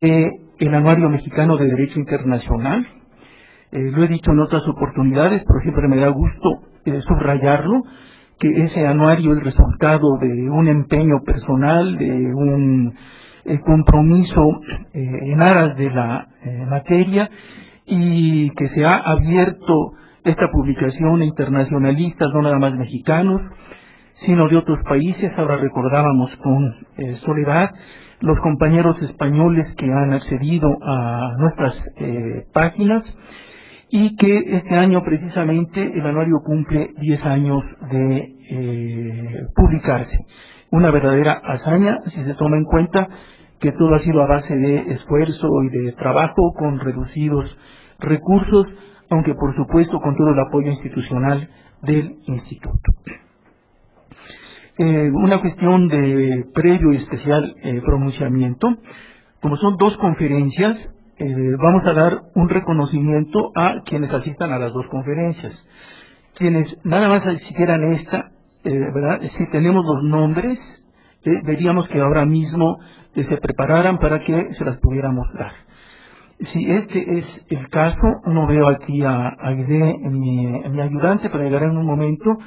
el Anuario Mexicano de Derecho Internacional. Lo he dicho en otras oportunidades, pero siempre me da gusto subrayarlo, que ese anuario es el resultado de un empeño personal, de un compromiso en aras de la materia, y que se ha abierto esta publicación a internacionalistas, no nada más mexicanos, sino de otros países. Ahora recordábamos con Soledad los compañeros españoles que han accedido a nuestras páginas, y que este año precisamente el anuario cumple 10 años de publicarse. Una verdadera hazaña si se toma en cuenta que todo ha sido a base de esfuerzo y de trabajo con reducidos recursos, aunque por supuesto con todo el apoyo institucional del instituto. Una cuestión de previo y especial pronunciamiento. Como son dos conferencias, vamos a dar un reconocimiento a quienes asistan a las dos conferencias. Quienes nada más asistieran esta, ¿verdad? Si tenemos los nombres, veríamos que ahora mismo se prepararan para que se las pudiéramos dar. Si este es el caso, no veo aquí a Aide, mi ayudante, pero llegará en un momento.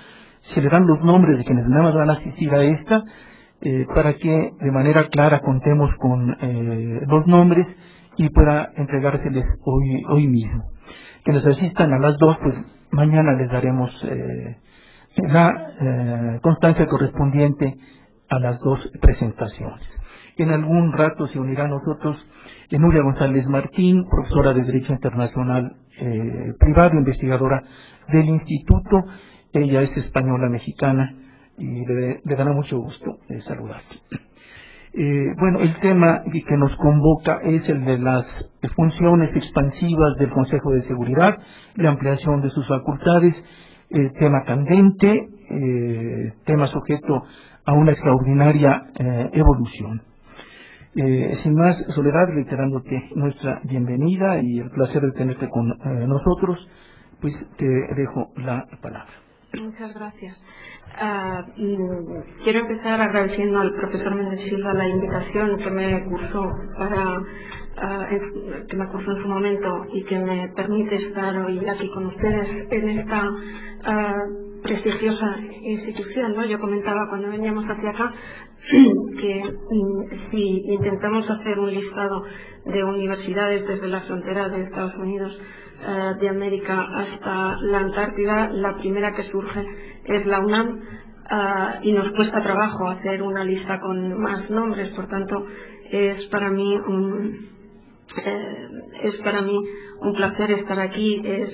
Se le dan los nombres de quienes nada más van a asistir a esta, para que de manera clara contemos con los nombres y pueda entregárseles hoy mismo. Quienes asistan a las dos, pues mañana les daremos la constancia correspondiente a las dos presentaciones. En algún rato se unirá a nosotros Nuria González Martín, profesora de Derecho Internacional privado, investigadora del Instituto. Ella es española mexicana y le dará mucho gusto saludarte. Bueno, el tema que nos convoca es el de las funciones expansivas del Consejo de Seguridad, la ampliación de sus facultades, tema candente, tema sujeto a una extraordinaria evolución. Sin más, Soledad, reiterándote nuestra bienvenida y el placer de tenerte con nosotros, pues te dejo la palabra. Muchas gracias. Quiero empezar agradeciendo al profesor Méndez Silva la invitación que me cursó en su momento y que me permite estar hoy aquí con ustedes en esta prestigiosa institución, ¿no? Yo comentaba cuando veníamos hacia acá que si intentamos hacer un listado de universidades desde la frontera de Estados Unidos, de América hasta la Antártida, la primera que surge es la UNAM, y nos cuesta trabajo hacer una lista con más nombres. Por tanto, es para mí un placer estar aquí, es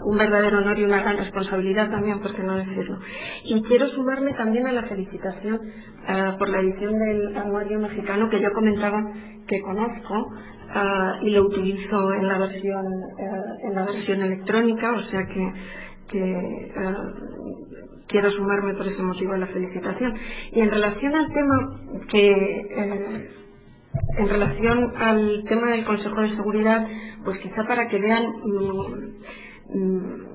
un verdadero honor y una gran responsabilidad también, por qué no decirlo. Y quiero sumarme también a la felicitación por la edición del Anuario Mexicano, que yo comentaba que conozco y lo utilizo en la versión electrónica, o sea que quiero sumarme por ese motivo a la felicitación. Y en relación al tema del Consejo de Seguridad, pues quizá para que vean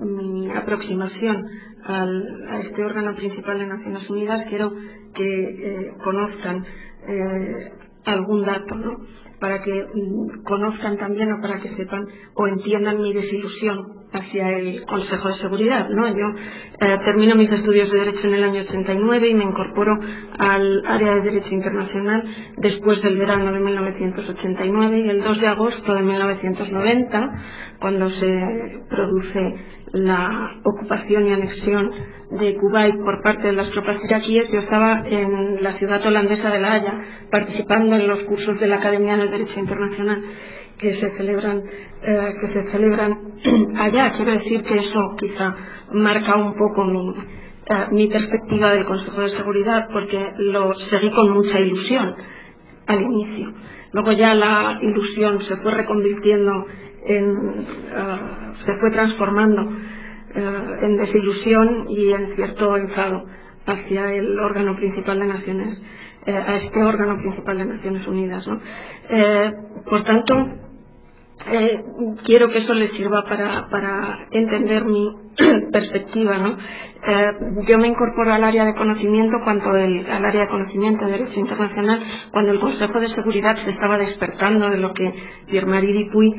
mi aproximación a este órgano principal de Naciones Unidas, quiero que conozcan algún dato, ¿no? Para que conozcan también, o para que sepan o entiendan mi desilusión hacia el Consejo de Seguridad, ¿no? Yo termino mis estudios de Derecho en el año 89 y me incorporo al área de Derecho Internacional después del verano de 1989, y el 2 de agosto de 1990, cuando se produce la ocupación y anexión de Kuwait por parte de las tropas iraquíes, yo estaba en la ciudad holandesa de La Haya participando en los cursos de la Academia de Derecho Internacional que se celebran allá. Quiero decir que eso quizá marca un poco mi perspectiva del Consejo de Seguridad, porque lo seguí con mucha ilusión al inicio. Luego ya la ilusión se fue reconvirtiendo se fue transformando en desilusión y en cierto enfado hacia el órgano principal de Naciones, a este órgano principal de Naciones Unidas, ¿no? Por tanto, quiero que eso les sirva para entender mi perspectiva, ¿no? Yo me incorporo al área de conocimiento al área de conocimiento de Derecho Internacional cuando el Consejo de Seguridad se estaba despertando de lo que Pierre-Marie Dupuy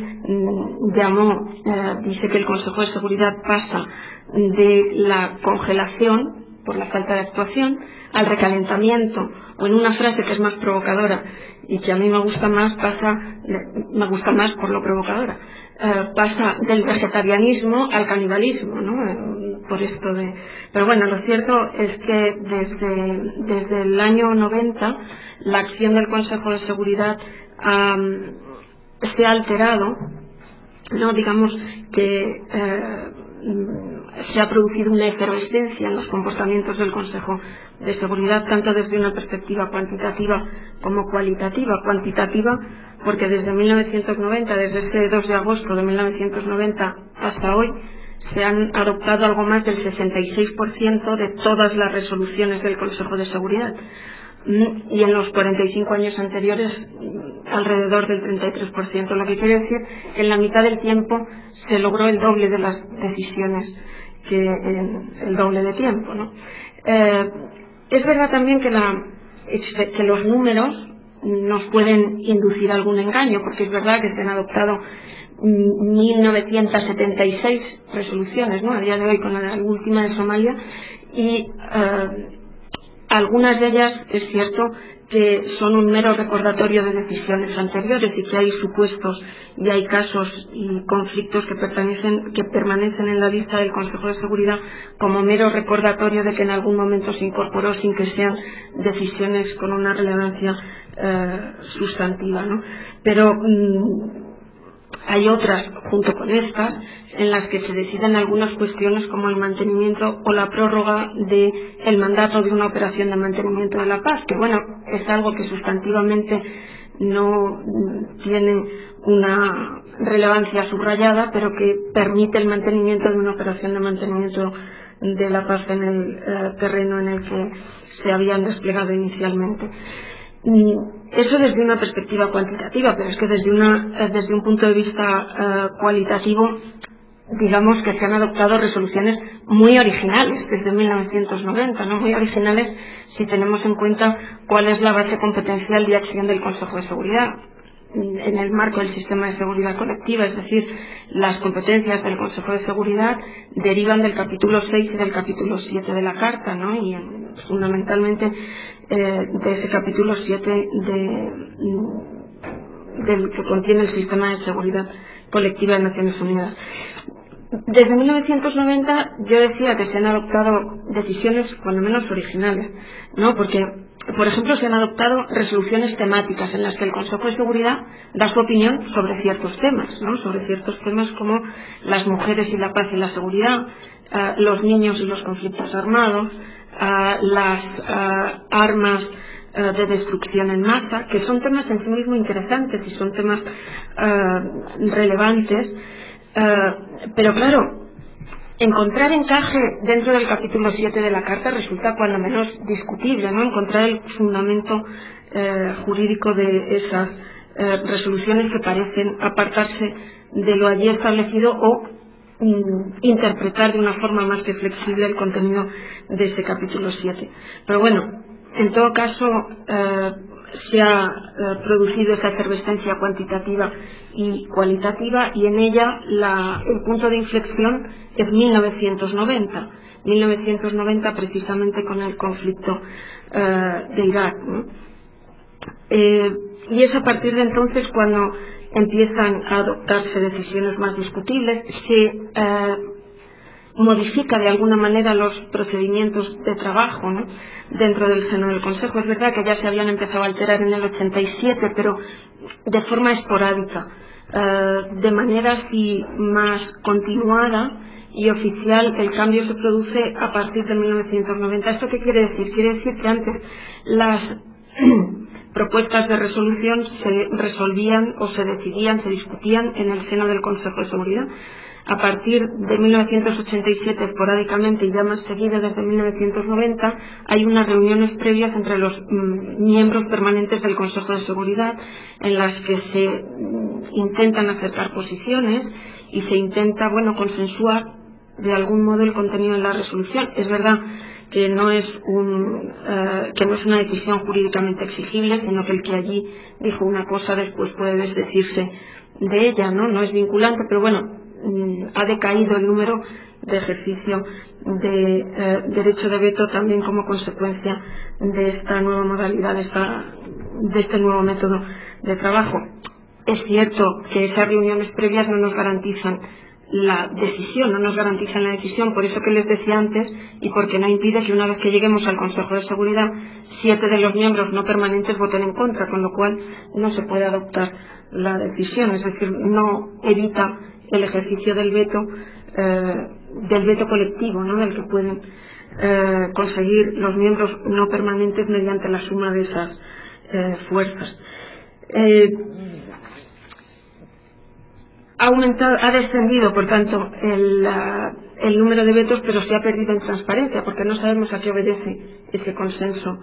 dice que el Consejo de Seguridad pasa de la congelación por la falta de actuación al recalentamiento, o en una frase que es más provocadora y que a mí me gusta más por lo provocadora, pasa del vegetarianismo al canibalismo, ¿no? Pero bueno, lo cierto es que desde el año 90 la acción del Consejo de Seguridad se ha alterado, ¿no? Digamos que se ha producido una efervescencia en los comportamientos del Consejo de Seguridad, tanto desde una perspectiva cuantitativa como cualitativa. Cuantitativa porque desde 1990, desde ese 2 de agosto de 1990 hasta hoy, se han adoptado algo más del 66% de todas las resoluciones del Consejo de Seguridad, y en los 45 años anteriores alrededor del 33%, lo que quiere decir que en la mitad del tiempo se logró el doble de las decisiones que en el doble de tiempo, ¿no? Es verdad también que los números nos pueden inducir a algún engaño, porque es verdad que se han adoptado 1976 resoluciones, ¿no? A día de hoy, con la última de Somalia, y algunas de ellas es cierto que son un mero recordatorio de decisiones anteriores y que hay supuestos y hay casos y conflictos que permanecen en la lista del Consejo de Seguridad como mero recordatorio de que en algún momento se incorporó sin que sean decisiones con una relevancia sustantiva, ¿no? Pero hay otras, junto con estas, en las que se deciden algunas cuestiones como el mantenimiento o la prórroga del mandato de una operación de mantenimiento de la paz, que bueno, es algo que sustantivamente no tiene una relevancia subrayada, pero que permite el mantenimiento de una operación de mantenimiento de la paz en el terreno en el que se habían desplegado inicialmente. Eso desde una perspectiva cuantitativa, pero es que desde un punto de vista cualitativo, digamos que se han adoptado resoluciones muy originales desde 1990, ¿no? Muy originales si tenemos en cuenta cuál es la base competencial de acción del Consejo de Seguridad en el marco del sistema de seguridad colectiva, es decir, las competencias del Consejo de Seguridad derivan del capítulo 6 y del capítulo 7 de la Carta, ¿no? Y fundamentalmente de ese capítulo 7 del que contiene el sistema de seguridad colectiva de Naciones Unidas. Desde 1990 yo decía que se han adoptado decisiones cuando menos originales, ¿no? Porque, por ejemplo, se han adoptado resoluciones temáticas en las que el Consejo de Seguridad da su opinión sobre ciertos temas, ¿no? Sobre ciertos temas como las mujeres y la paz y la seguridad, los niños y los conflictos armados, las armas de destrucción en masa, que son temas en sí mismos interesantes y son temas relevantes, pero claro, encontrar encaje dentro del capítulo 7 de la Carta resulta cuando menos discutible, ¿no? Encontrar el fundamento jurídico de esas resoluciones que parecen apartarse de lo allí establecido o interpretar de una forma más que flexible el contenido de ese capítulo 7. Pero bueno, en todo caso se ha producido esa efervescencia cuantitativa y cualitativa, y en ella el punto de inflexión es 1990 precisamente con el conflicto de Irak, ¿no? Y es a partir de entonces cuando empiezan a adoptarse decisiones más discutibles, se modifica de alguna manera los procedimientos de trabajo, ¿no? Dentro del seno del Consejo. Es verdad que ya se habían empezado a alterar en el 87, pero de forma esporádica, de manera así más continuada y oficial. El cambio se produce a partir de 1990. ¿Esto qué quiere decir? Quiere decir que antes las propuestas de resolución se resolvían o se decidían, se discutían en el seno del Consejo de Seguridad. A partir de 1987, esporádicamente y ya más seguido desde 1990, hay unas reuniones previas entre los miembros permanentes del Consejo de Seguridad en las que se intentan acercar posiciones y se intenta, consensuar de algún modo el contenido de la resolución. Es verdad que no es una decisión jurídicamente exigible, sino que el que allí dijo una cosa después puede desdecirse de ella, no es vinculante, pero bueno, ha decaído el número de ejercicio de derecho de veto también como consecuencia de esta nueva modalidad, de este nuevo método de trabajo. Es cierto que esas reuniones previas no nos garantizan la decisión, no nos garantizan la decisión, por eso que les decía antes, y porque no impide que una vez que lleguemos al Consejo de Seguridad, 7 de los miembros no permanentes voten en contra, con lo cual no se puede adoptar la decisión, es decir, no evita el ejercicio del veto colectivo, del que pueden conseguir los miembros no permanentes mediante la suma de esas fuerzas. Ha descendido, por tanto, el número de vetos, pero se ha perdido en transparencia, porque no sabemos a qué obedece ese consenso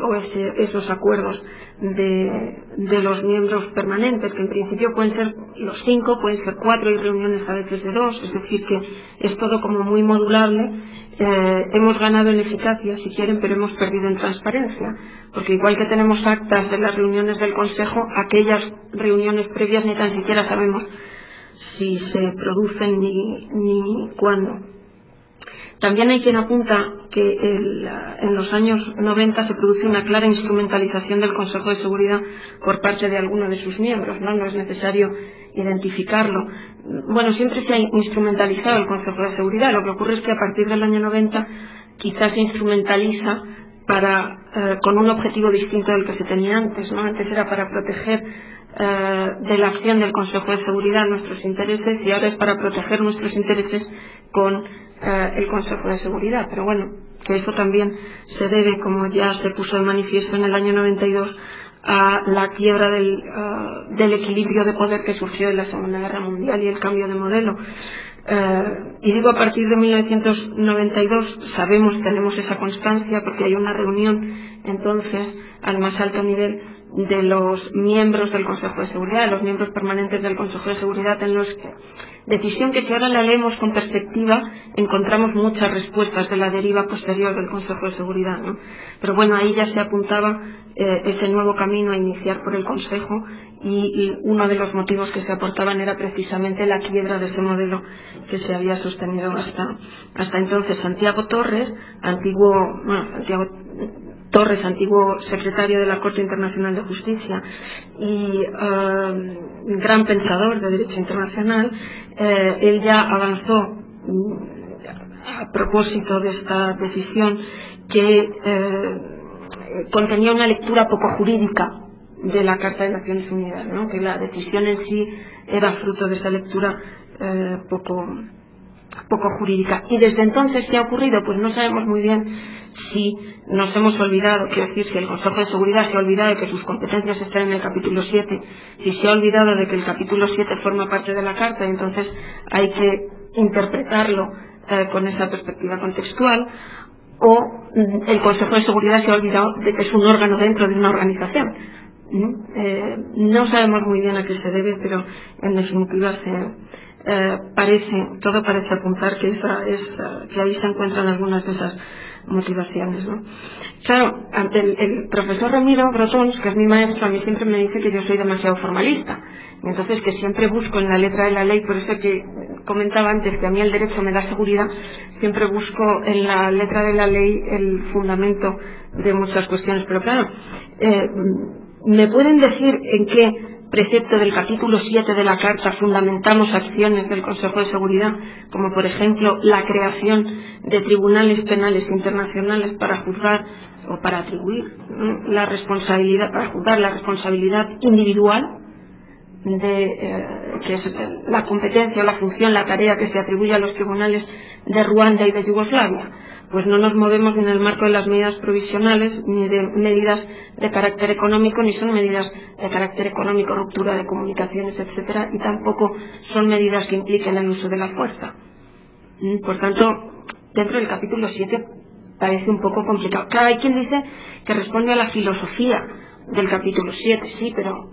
o esos acuerdos de los miembros permanentes, que en principio pueden ser los 5, pueden ser 4 y reuniones a veces de 2, es decir, que es todo como muy modulable. Hemos ganado en eficacia, si quieren, pero hemos perdido en transparencia, porque igual que tenemos actas de las reuniones del Consejo, aquellas reuniones previas ni tan siquiera sabemos si se producen ni cuándo. También hay quien apunta que en los años 90 se produce una clara instrumentalización del Consejo de Seguridad por parte de alguno de sus miembros, no es necesario identificarlo. Bueno, siempre se ha instrumentalizado el Consejo de Seguridad, lo que ocurre es que a partir del año 90 quizás se instrumentaliza con un objetivo distinto del que se tenía antes, Antes era para proteger de la acción del Consejo de Seguridad nuestros intereses, y ahora es para proteger nuestros intereses con el Consejo de Seguridad. Pero bueno, que eso también se debe, como ya se puso de manifiesto en el año 92, a la quiebra del equilibrio de poder que surgió en la Segunda Guerra Mundial y el cambio de modelo. Y digo, a partir de 1992 tenemos esa constancia, porque hay una reunión entonces al más alto nivel de los miembros del Consejo de Seguridad, de los miembros permanentes del Consejo de Seguridad, en los que, decisión que si ahora la leemos con perspectiva, encontramos muchas respuestas de la deriva posterior del Consejo de Seguridad, Pero bueno, ahí ya se apuntaba ese nuevo camino a iniciar por el Consejo, y uno de los motivos que se aportaban era precisamente la quiebra de ese modelo que se había sostenido hasta entonces. Santiago Torres, antiguo secretario de la Corte Internacional de Justicia y gran pensador de derecho internacional, él ya avanzó a propósito de esta decisión que contenía una lectura poco jurídica de la Carta de Naciones Unidas, que la decisión en sí era fruto de esa lectura poco jurídica. Y desde entonces, ¿qué ha ocurrido? Pues no sabemos muy bien si nos hemos olvidado, quiero decir, si el Consejo de Seguridad se ha olvidado de que sus competencias están en el capítulo 7, si se ha olvidado de que el capítulo 7 forma parte de la Carta, y entonces hay que interpretarlo con esa perspectiva contextual, o el Consejo de Seguridad se ha olvidado de que es un órgano dentro de una organización. No sabemos muy bien a qué se debe, pero en definitiva todo parece apuntar que ahí se encuentran algunas de esas motivaciones, Claro, el profesor Ramiro Brotons, que es mi maestro, a mí siempre me dice que yo soy demasiado formalista, y entonces que siempre busco en la letra de la ley, por eso que comentaba antes que a mí el derecho me da seguridad, siempre busco en la letra de la ley el fundamento de muchas cuestiones. Pero claro, ¿me pueden decir en qué precepto del capítulo 7 de la Carta fundamentamos acciones del Consejo de Seguridad, como por ejemplo la creación de tribunales penales internacionales para juzgar o para atribuir la responsabilidad, para juzgar la responsabilidad individual que es la competencia o la función, la tarea que se atribuye a los tribunales de Ruanda y de Yugoslavia? Pues no nos movemos ni en el marco de las medidas provisionales, ni de medidas de carácter económico, ni son medidas de carácter económico, ruptura de comunicaciones, etcétera, y tampoco son medidas que impliquen el uso de la fuerza. Por tanto, dentro del capítulo 7 parece un poco complicado. Claro, hay quien dice que responde a la filosofía del capítulo 7, sí, pero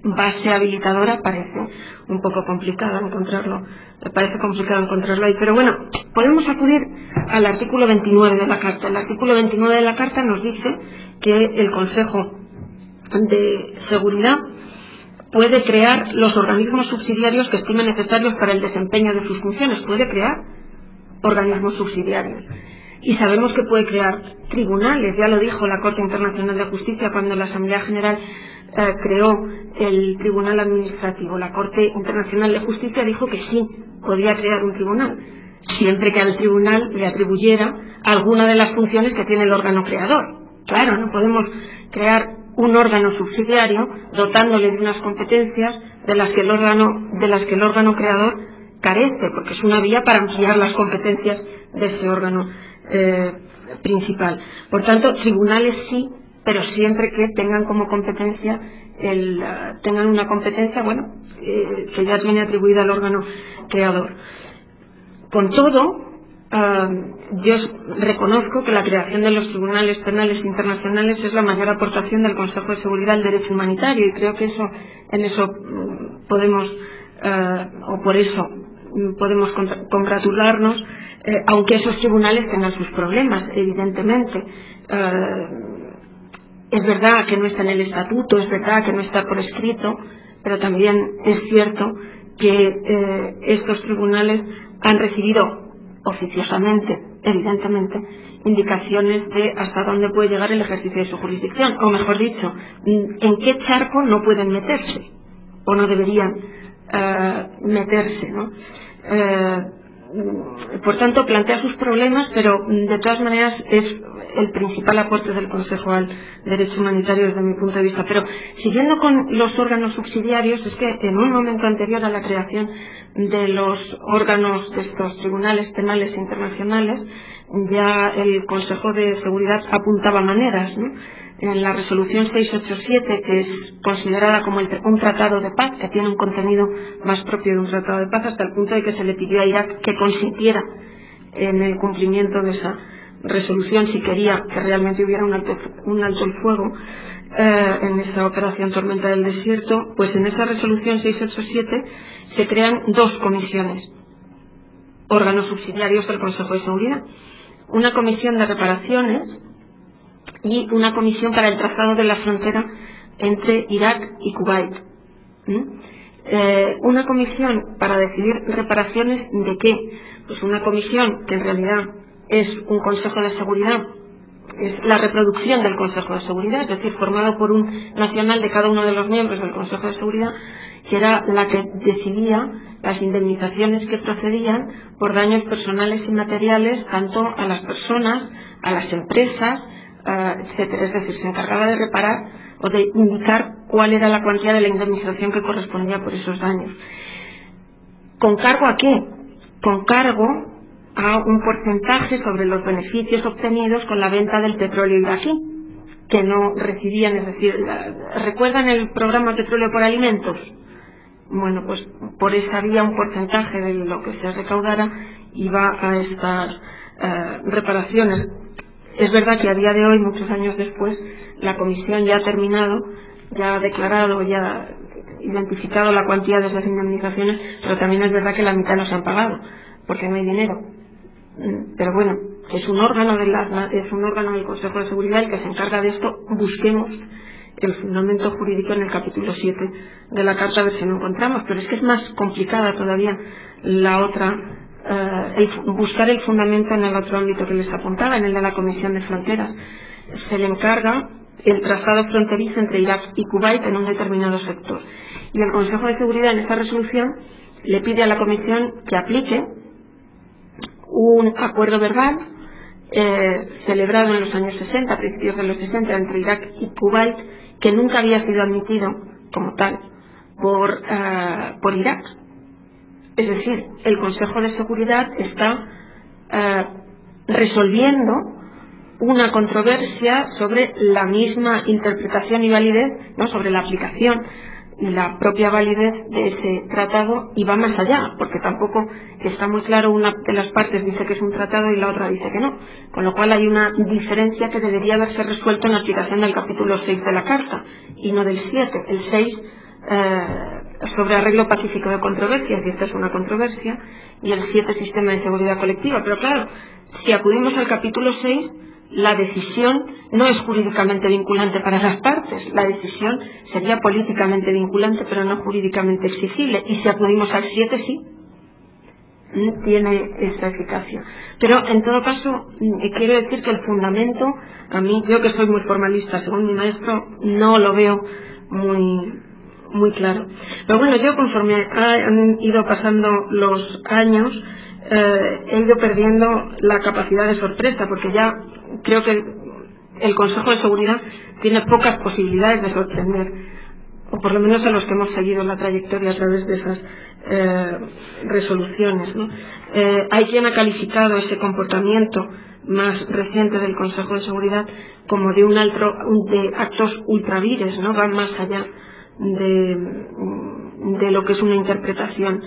base habilitadora parece un poco complicado encontrarlo, ahí, pero bueno, podemos acudir al artículo 29 de la Carta. El artículo 29 de la Carta nos dice que el Consejo de Seguridad puede crear los organismos subsidiarios que estime necesarios para el desempeño de sus funciones. Puede crear organismos subsidiarios. Y sabemos que puede crear tribunales. Ya lo dijo la Corte Internacional de Justicia cuando la Asamblea General creó el Tribunal Administrativo. La Corte Internacional de Justicia dijo que sí, podía crear un tribunal, siempre que al tribunal le atribuyera alguna de las funciones que tiene el órgano creador. Claro, no podemos crear un órgano subsidiario dotándole de unas competencias de las que el órgano creador carece, porque es una vía para ampliar las competencias de ese órgano principal. Por tanto, tribunales sí, pero siempre que tengan como competencia tengan una competencia, que ya tiene atribuida al órgano creador. Con todo, yo reconozco que la creación de los tribunales penales internacionales es la mayor aportación del Consejo de Seguridad al derecho humanitario, y creo que en eso podemos, o por eso podemos congratularnos, aunque esos tribunales tengan sus problemas, evidentemente. Es verdad que no está en el estatuto, es verdad que no está por escrito, pero también es cierto que estos tribunales han recibido oficiosamente, evidentemente, indicaciones de hasta dónde puede llegar el ejercicio de su jurisdicción, o mejor dicho, en qué charco no pueden meterse, o no deberían meterse, ¿no? Por tanto, plantea sus problemas, pero de todas maneras es el principal aporte del Consejo al derecho humanitario desde mi punto de vista. Pero siguiendo con los órganos subsidiarios, es que en un momento anterior a la creación de los órganos de estos tribunales penales internacionales, ya el Consejo de Seguridad apuntaba maneras, ¿no? En la resolución 687, que es considerada como un tratado de paz, que tiene un contenido más propio de un tratado de paz, hasta el punto de que se le pidió a Irak que consintiera en el cumplimiento de esa resolución si quería que realmente hubiera un alto el fuego en esa operación Tormenta del Desierto. Pues en esa resolución 687 se crean dos comisiones, órganos subsidiarios del Consejo de Seguridad: una comisión de reparaciones y una comisión para el trazado de la frontera entre Irak y Kuwait. Una comisión para decidir reparaciones ¿de qué? Pues una comisión que en realidad es un Consejo de Seguridad, es la reproducción del Consejo de Seguridad, es decir, formado por un nacional de cada uno de los miembros del Consejo de Seguridad, que era la que decidía las indemnizaciones que procedían por daños personales y materiales tanto a las personas, a las empresas, etcétera. Es decir, se encargaba de reparar o de indicar cuál era la cuantía de la indemnización que correspondía por esos daños. ¿Con cargo a qué? Con cargo a un porcentaje sobre los beneficios obtenidos con la venta del petróleo iraquí, que no recibían. Es decir, ¿recuerdan el programa Petróleo por Alimentos? Bueno, pues por esa vía un porcentaje de lo que se recaudara iba a estas reparaciones. Es verdad que a día de hoy, muchos años después, la comisión ya ha terminado, ya ha declarado, ya ha identificado la cuantía de esas indemnizaciones, pero también es verdad que la mitad no se han pagado, porque no hay dinero. Pero bueno, es un órgano del Consejo de Seguridad el que se encarga de esto. Busquemos el fundamento jurídico en el capítulo 7 de la Carta, a ver si lo encontramos, pero es que es más complicada todavía la otra, buscar el fundamento en el otro ámbito que les apuntaba, en el de la Comisión de Fronteras. Se le encarga el trazado fronterizo entre Irak y Kuwait en un determinado sector, y el Consejo de Seguridad en esta resolución le pide a la Comisión que aplique un acuerdo verbal celebrado en los años 60, a principios de los 60, entre Irak y Kuwait, que nunca había sido admitido como tal por Irak. Es decir, el Consejo de Seguridad está resolviendo una controversia sobre la misma interpretación y validez, ¿no?, sobre la aplicación y la propia validez de ese tratado, y va más allá, porque tampoco está muy claro, una de las partes dice que es un tratado y la otra dice que no, con lo cual hay una diferencia que debería haberse resuelto en la aplicación del capítulo 6 de la Carta y no del 7. El 6 sobre arreglo pacífico de controversias, y esta es una controversia, y el 7, sistema de seguridad colectiva. Pero claro, si acudimos al capítulo 6, la decisión no es jurídicamente vinculante para las partes. La decisión sería políticamente vinculante, pero no jurídicamente exigible. Y si acudimos al 7, sí, tiene esa eficacia. Pero en todo caso, quiero decir que el fundamento, a mí, yo que soy muy formalista, según mi maestro, no lo veo muy claro. Pero bueno, yo conforme han ido pasando los años, he ido perdiendo la capacidad de sorpresa, porque ya creo que el Consejo de Seguridad tiene pocas posibilidades de sorprender, o por lo menos a los que hemos seguido la trayectoria a través de esas resoluciones, ¿no? Hay quien ha calificado ese comportamiento más reciente del Consejo de Seguridad como de actos ultravires, ¿no? Van más allá de lo que es una interpretación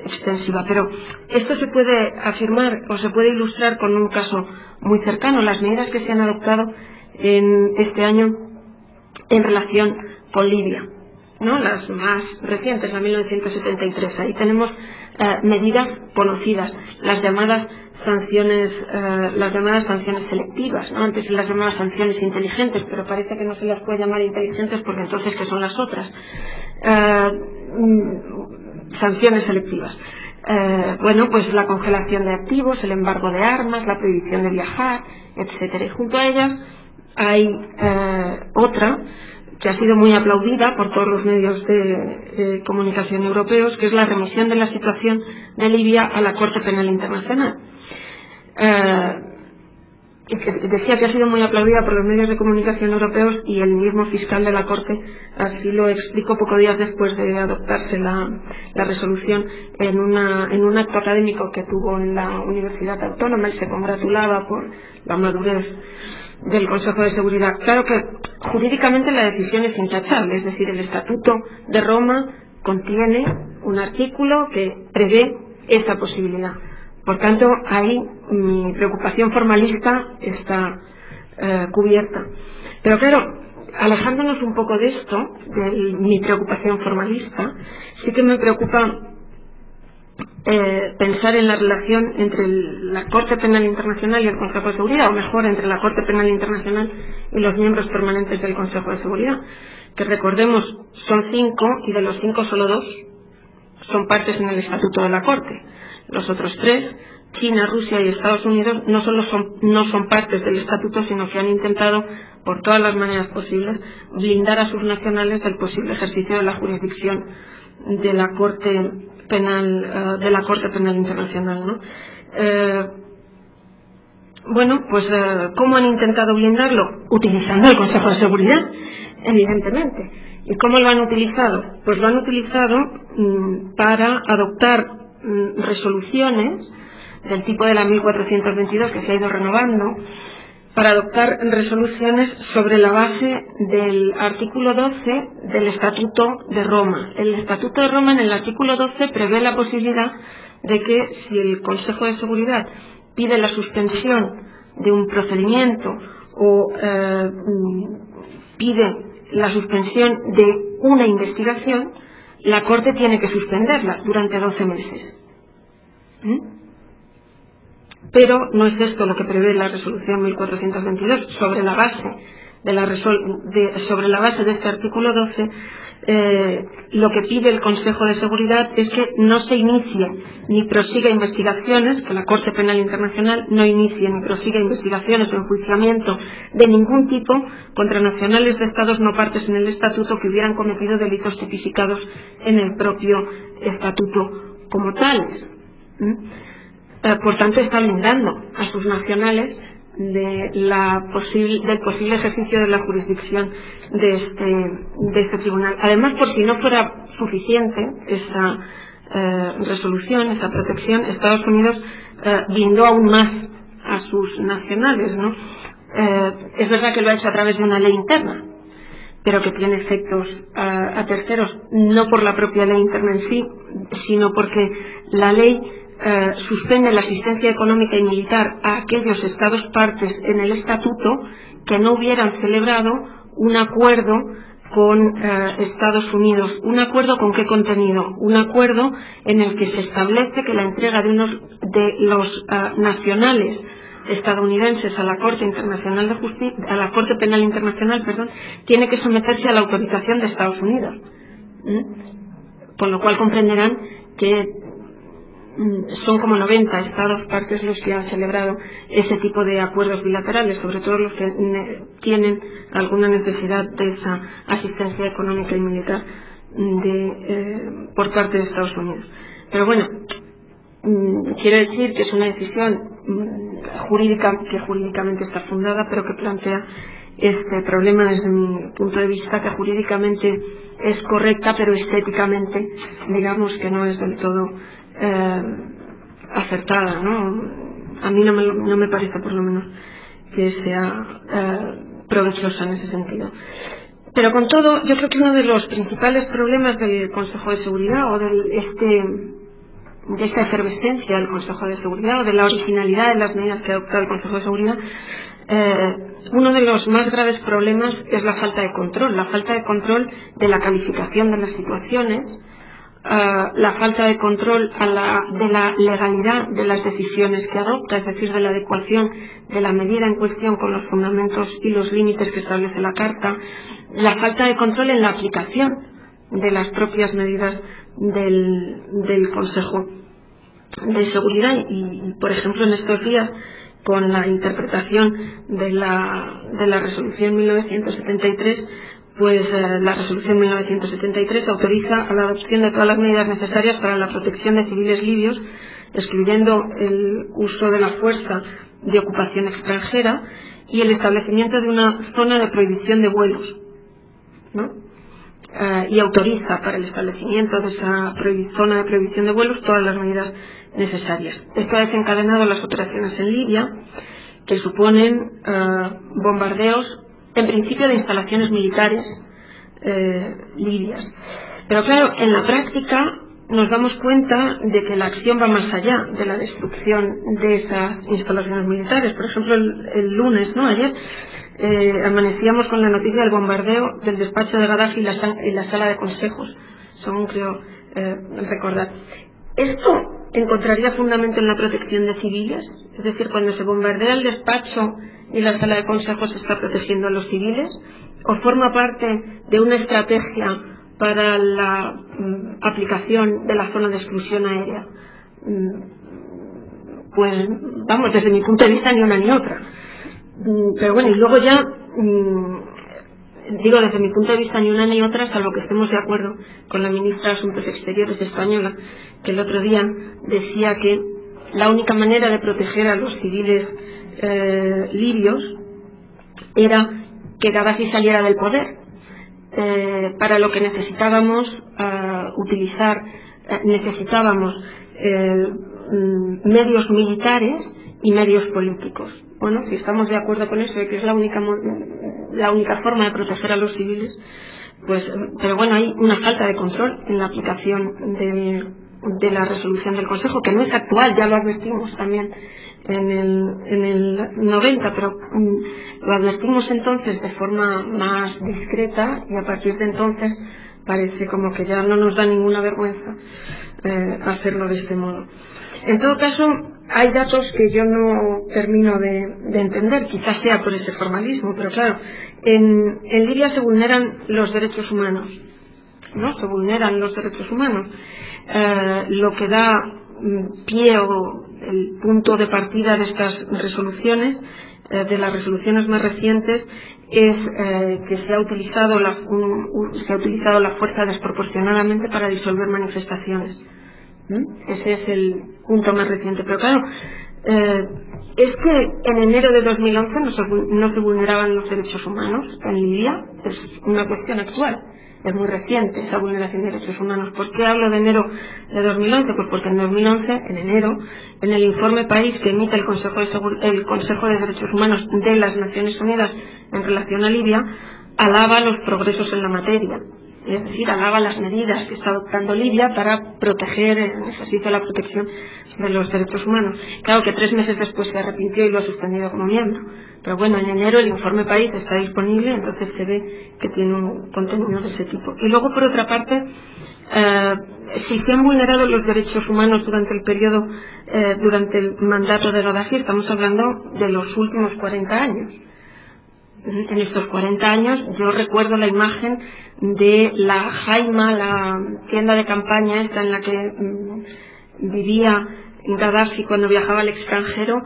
extensiva. Pero esto se puede afirmar o se puede ilustrar con un caso muy cercano: las medidas que se han adoptado en este año en relación con Libia, ¿no? Las más recientes, la 1973. Ahí tenemos medidas conocidas, las llamadas sanciones selectivas, ¿no? Antes se las llamaba sanciones inteligentes, pero parece que no se las puede llamar inteligentes, porque entonces ¿qué son las otras? Sanciones selectivas. Bueno, pues la congelación de activos, el embargo de armas, la prohibición de viajar, etcétera. Y junto a ellas hay otra que ha sido muy aplaudida por todos los medios de comunicación europeos, que es la remisión de la situación de Libia a la Corte Penal Internacional. Decía que ha sido muy aplaudida por los medios de comunicación europeos, y el mismo fiscal de la Corte así lo explicó pocos días después de adoptarse la resolución en un acto académico que tuvo en la Universidad Autónoma. Y se congratulaba por la madurez del Consejo de Seguridad. Claro que jurídicamente la decisión es intachable, es decir, el Estatuto de Roma contiene un artículo que prevé esa posibilidad. Por tanto, ahí mi preocupación formalista está cubierta. Pero claro, alejándonos un poco de esto, de mi preocupación formalista, sí que me preocupa pensar en la relación entre la Corte Penal Internacional y el Consejo de Seguridad, o mejor, entre la Corte Penal Internacional y los miembros permanentes del Consejo de Seguridad, que recordemos son 5, y de los 5 solo 2 son partes en el Estatuto de la Corte. Los otros 3, China, Rusia y Estados Unidos, no solo no son partes del Estatuto, sino que han intentado por todas las maneras posibles blindar a sus nacionales del posible ejercicio de la jurisdicción de la Corte Penal Internacional, ¿no? Bueno, pues ¿cómo han intentado blindarlo? Utilizando el Consejo de Seguridad, evidentemente. ¿Y cómo lo han utilizado? Pues lo han utilizado para adoptar resoluciones del tipo de la 1422, que se ha ido renovando, para adoptar resoluciones sobre la base del artículo 12 del Estatuto de Roma. El Estatuto de Roma, en el artículo 12, prevé la posibilidad de que, si el Consejo de Seguridad pide la suspensión de un procedimiento o pide la suspensión de una investigación, la Corte tiene que suspenderla durante 12 meses. Pero no es esto lo que prevé la resolución 1422. Sobre la base de este artículo 12, lo que pide el Consejo de Seguridad es que no se inicie ni prosiga investigaciones, que la Corte Penal Internacional no inicie ni prosiga investigaciones o enjuiciamiento de ningún tipo contra nacionales de Estados no partes en el Estatuto que hubieran cometido delitos tipificados en el propio Estatuto como tales. Por tanto, está blindando a sus nacionales del posible ejercicio de la jurisdicción de este tribunal. Además, por si no fuera suficiente esa resolución, esa protección, Estados Unidos blindó aún más a sus nacionales, ¿no? Es verdad que lo ha hecho a través de una ley interna, pero que tiene efectos a terceros, no por la propia ley interna en sí, sino porque la ley suspende la asistencia económica y militar a aquellos Estados partes en el Estatuto que no hubieran celebrado un acuerdo con Estados Unidos. ¿Un acuerdo con qué contenido? Un acuerdo en el que se establece que la entrega de los nacionales estadounidenses a la Corte Internacional de Justicia, a la Corte Penal Internacional, tiene que someterse a la autorización de Estados Unidos. Con lo cual comprenderán que son como 90 estados partes los que han celebrado ese tipo de acuerdos bilaterales, sobre todo los que tienen alguna necesidad de esa asistencia económica y militar por parte de Estados Unidos. Pero bueno, quiero decir que es una decisión jurídica que jurídicamente está fundada, pero que plantea este problema desde mi punto de vista, que jurídicamente es correcta, pero estéticamente digamos que no es del todo acertada, ¿no? A mí no me parece, por lo menos, que sea provechosa en ese sentido. Pero con todo, yo creo que uno de los principales problemas del Consejo de Seguridad, o de esta efervescencia del Consejo de Seguridad, o de la originalidad de las medidas que ha adoptado el Consejo de Seguridad, uno de los más graves problemas es la falta de control de la calificación de las situaciones, la falta de control de la legalidad de las decisiones que adopta, es decir, de la adecuación de la medida en cuestión con los fundamentos y los límites que establece la Carta, la falta de control en la aplicación de las propias medidas del Consejo de Seguridad y, por ejemplo, en estos días, con la interpretación de la resolución 1973, pues la resolución 1973 autoriza a la adopción de todas las medidas necesarias para la protección de civiles libios, excluyendo el uso de la fuerza de ocupación extranjera y el establecimiento de una zona de prohibición de vuelos, ¿no? Y autoriza para el establecimiento de esa zona de prohibición de vuelos todas las medidas necesarias. Esto ha desencadenado las operaciones en Libia, que suponen bombardeos, en principio, de instalaciones militares libias. Pero claro, en la práctica nos damos cuenta de que la acción va más allá de la destrucción de esas instalaciones militares. Por ejemplo, el lunes, ayer, amanecíamos con la noticia del bombardeo del despacho de Gaddafi y la sala de consejos, según creo recordar. Esto encontraría fundamento en la protección de civiles, es decir, cuando se bombardea el despacho y la sala de consejos se está protegiendo a los civiles, o forma parte de una estrategia para la aplicación de la zona de exclusión aérea. Pues vamos, desde mi punto de vista, ni una ni otra. Pero bueno, y luego ya digo, desde mi punto de vista, ni una ni otra, salvo que estemos de acuerdo con la ministra de Asuntos Exteriores española, que el otro día decía que la única manera de proteger a los civiles libios era que Gaddafi saliera del poder, para lo que necesitábamos medios militares y medios políticos. Bueno, si estamos de acuerdo con eso, de que es la única forma de proteger a los civiles, pues, pero bueno, hay una falta de control en la aplicación de la resolución del Consejo, que no es actual, ya lo advertimos también en el 90, pero lo advertimos entonces de forma más discreta, y a partir de entonces parece como que ya no nos da ninguna vergüenza hacerlo de este modo. En todo caso, hay datos que yo no termino de entender, quizás sea por ese formalismo, pero claro, en Libia se vulneran los derechos humanos, ¿no? Se vulneran los derechos humanos. Lo que da pie o el punto de partida de estas resoluciones, de las resoluciones más recientes, es que se ha utilizado la fuerza desproporcionadamente para disolver manifestaciones. Ese es el punto más reciente. Pero claro, es que en enero de 2011 no se vulneraban los derechos humanos en Libia. Es una cuestión actual, es muy reciente esa vulneración de derechos humanos. ¿Por qué hablo de enero de 2011? Pues porque en 2011, en enero, en el informe país que emite el Consejo de Derechos Humanos de las Naciones Unidas en relación a Libia, alaba los progresos en la materia. es decir, alaba las medidas que está adoptando Libia para proteger el ejercicio de la protección de los derechos humanos. Claro que 3 meses después se arrepintió y lo ha suspendido como miembro, pero bueno, en enero el informe país está disponible, entonces se ve que tiene un contenido de ese tipo. Y luego, por otra parte, si se han vulnerado los derechos humanos durante el periodo, durante el mandato de Gaddafi, estamos hablando de los últimos 40 años. En estos 40 años yo recuerdo la imagen de la Jaima, la tienda de campaña esta en la que vivía Gaddafi cuando viajaba al extranjero.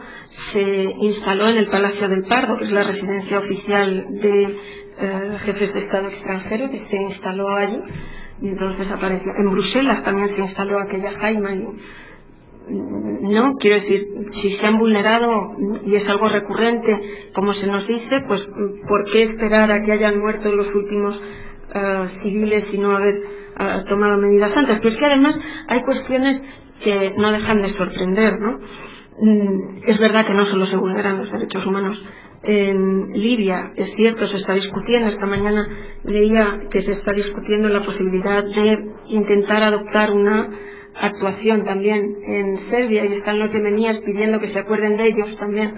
Se instaló en el Palacio del Pardo, que es la residencia oficial de jefes de Estado extranjeros, que se instaló allí y entonces apareció. En Bruselas también se instaló aquella Jaima y no, quiero decir, si se han vulnerado y es algo recurrente, como se nos dice, pues ¿por qué esperar a que hayan muerto los últimos civiles y no haber tomado medidas antes? Pero es que además hay cuestiones que no dejan de sorprender, ¿no? Es verdad que no solo se vulneran los derechos humanos en Libia, es cierto, se está discutiendo, esta mañana leía que se está discutiendo la posibilidad de intentar adoptar una actuación también en Serbia y están los yemeníes pidiendo que se acuerden de ellos también,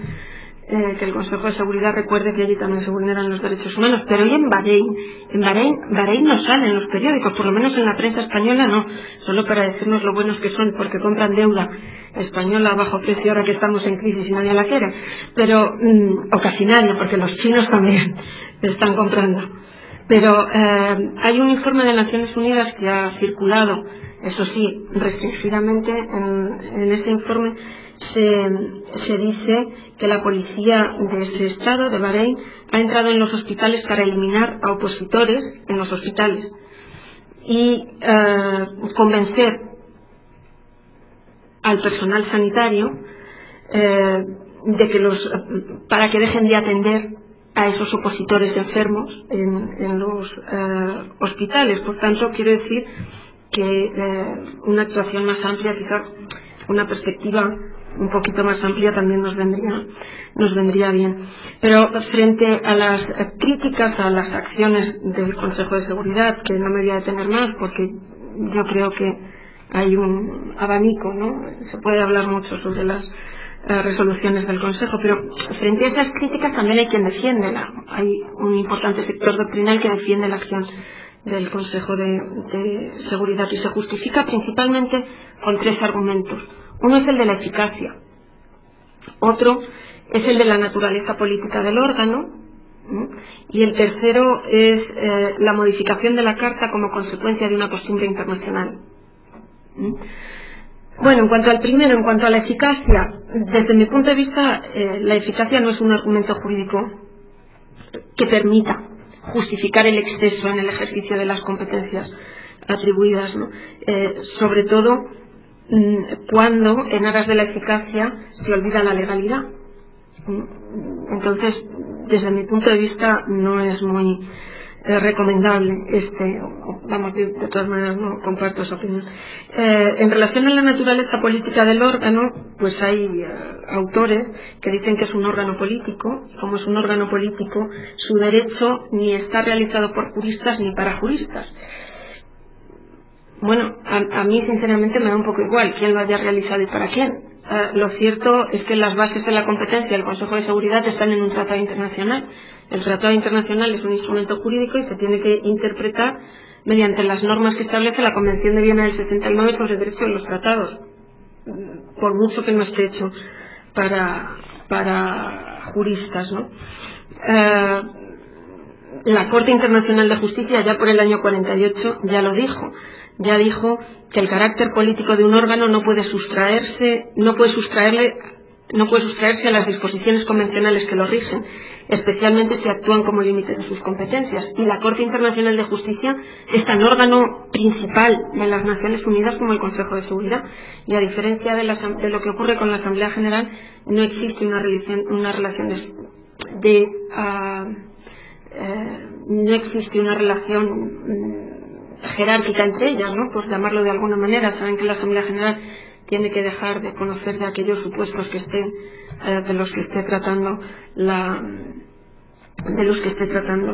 que el Consejo de Seguridad recuerde que allí también se vulneran los derechos humanos. Pero hoy en Bahrein no salen en los periódicos, por lo menos en la prensa española no, solo para decirnos lo buenos que son porque compran deuda española a bajo precio ahora que estamos en crisis y nadie la quiere, pero o casi nadie, porque los chinos también están comprando. Pero hay un informe de Naciones Unidas que ha circulado, eso sí, restringidamente. En ese informe se dice que la policía de ese estado, de Bahrein, ha entrado en los hospitales para eliminar a opositores en los hospitales y convencer al personal sanitario de que para que dejen de atender a esos opositores enfermos en los hospitales. Por tanto, quiero decir que una actuación más amplia, quizás una perspectiva un poquito más amplia también nos vendría bien. Pero frente a las críticas a las acciones del Consejo de Seguridad, que no me voy a detener más porque yo creo que hay un abanico, ¿no? Se puede hablar mucho sobre las resoluciones del Consejo, pero frente a esas críticas también hay quien defiende, hay un importante sector doctrinal que defiende la acción del Consejo de Seguridad y se justifica principalmente con 3 argumentos. Uno es el de la eficacia, otro es el de la naturaleza política del órgano y el tercero es la modificación de la Carta como consecuencia de una costumbre internacional. Bueno, en cuanto al primero, en cuanto a la eficacia, desde mi punto de vista, la eficacia no es un argumento jurídico que permita justificar el exceso en el ejercicio de las competencias atribuidas, ¿no? Sobre todo cuando en aras de la eficacia se olvida la legalidad. Entonces, desde mi punto de vista, no es muy recomendable de todas maneras no comparto esa opinión. En relación a la naturaleza política del órgano, pues hay autores que dicen que es un órgano político, y como es un órgano político, su derecho ni está realizado por juristas ni para juristas. Bueno, a mí sinceramente me da un poco igual quién lo haya realizado y para quién. Lo cierto es que las bases de la competencia del Consejo de Seguridad están en un tratado internacional. El tratado internacional es un instrumento jurídico y se tiene que interpretar mediante las normas que establece la Convención de Viena del 79 sobre el derecho de los tratados, por mucho que no esté hecho para juristas, ¿no? La Corte Internacional de Justicia ya por el año 48 ya dijo que el carácter político de un órgano no puede sustraerse a las disposiciones convencionales que lo rigen, especialmente si actúan como límite de sus competencias. Y la Corte Internacional de Justicia es tan órgano principal de las Naciones Unidas como el Consejo de Seguridad. Y a diferencia de lo que ocurre con la Asamblea General, no existe una relación jerárquica entre ellas, ¿no? Pues llamarlo de alguna manera. Saben que la Asamblea General tiene que dejar de conocer de aquellos supuestos que estén de los que esté tratando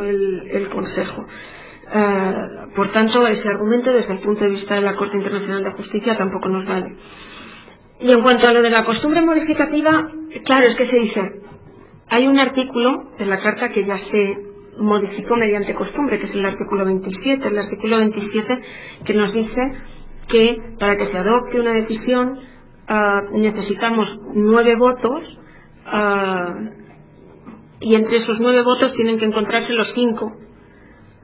el Consejo. Por tanto, ese argumento desde el punto de vista de la Corte Internacional de Justicia tampoco nos vale. Y en cuanto a lo de la costumbre modificativa, claro, es que se dice, hay un artículo de la Carta que ya se modificó mediante costumbre, que es el artículo 27. El artículo 27 que nos dice que para que se adopte una decisión necesitamos 9 votos y entre esos 9 votos tienen que encontrarse los 5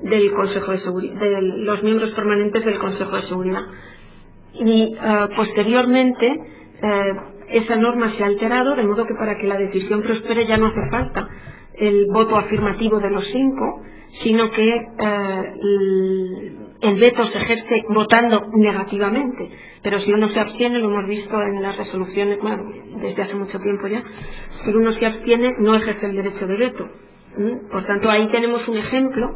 del Consejo de Seguridad, de los miembros permanentes del Consejo de Seguridad. Y posteriormente esa norma se ha alterado, de modo que para que la decisión prospere ya no hace falta el voto afirmativo de los 5, sino que el veto se ejerce votando negativamente. Pero si uno se abstiene, lo hemos visto en las resoluciones, bueno, desde hace mucho tiempo ya, si uno se abstiene no ejerce el derecho de veto. Por tanto, ahí tenemos un ejemplo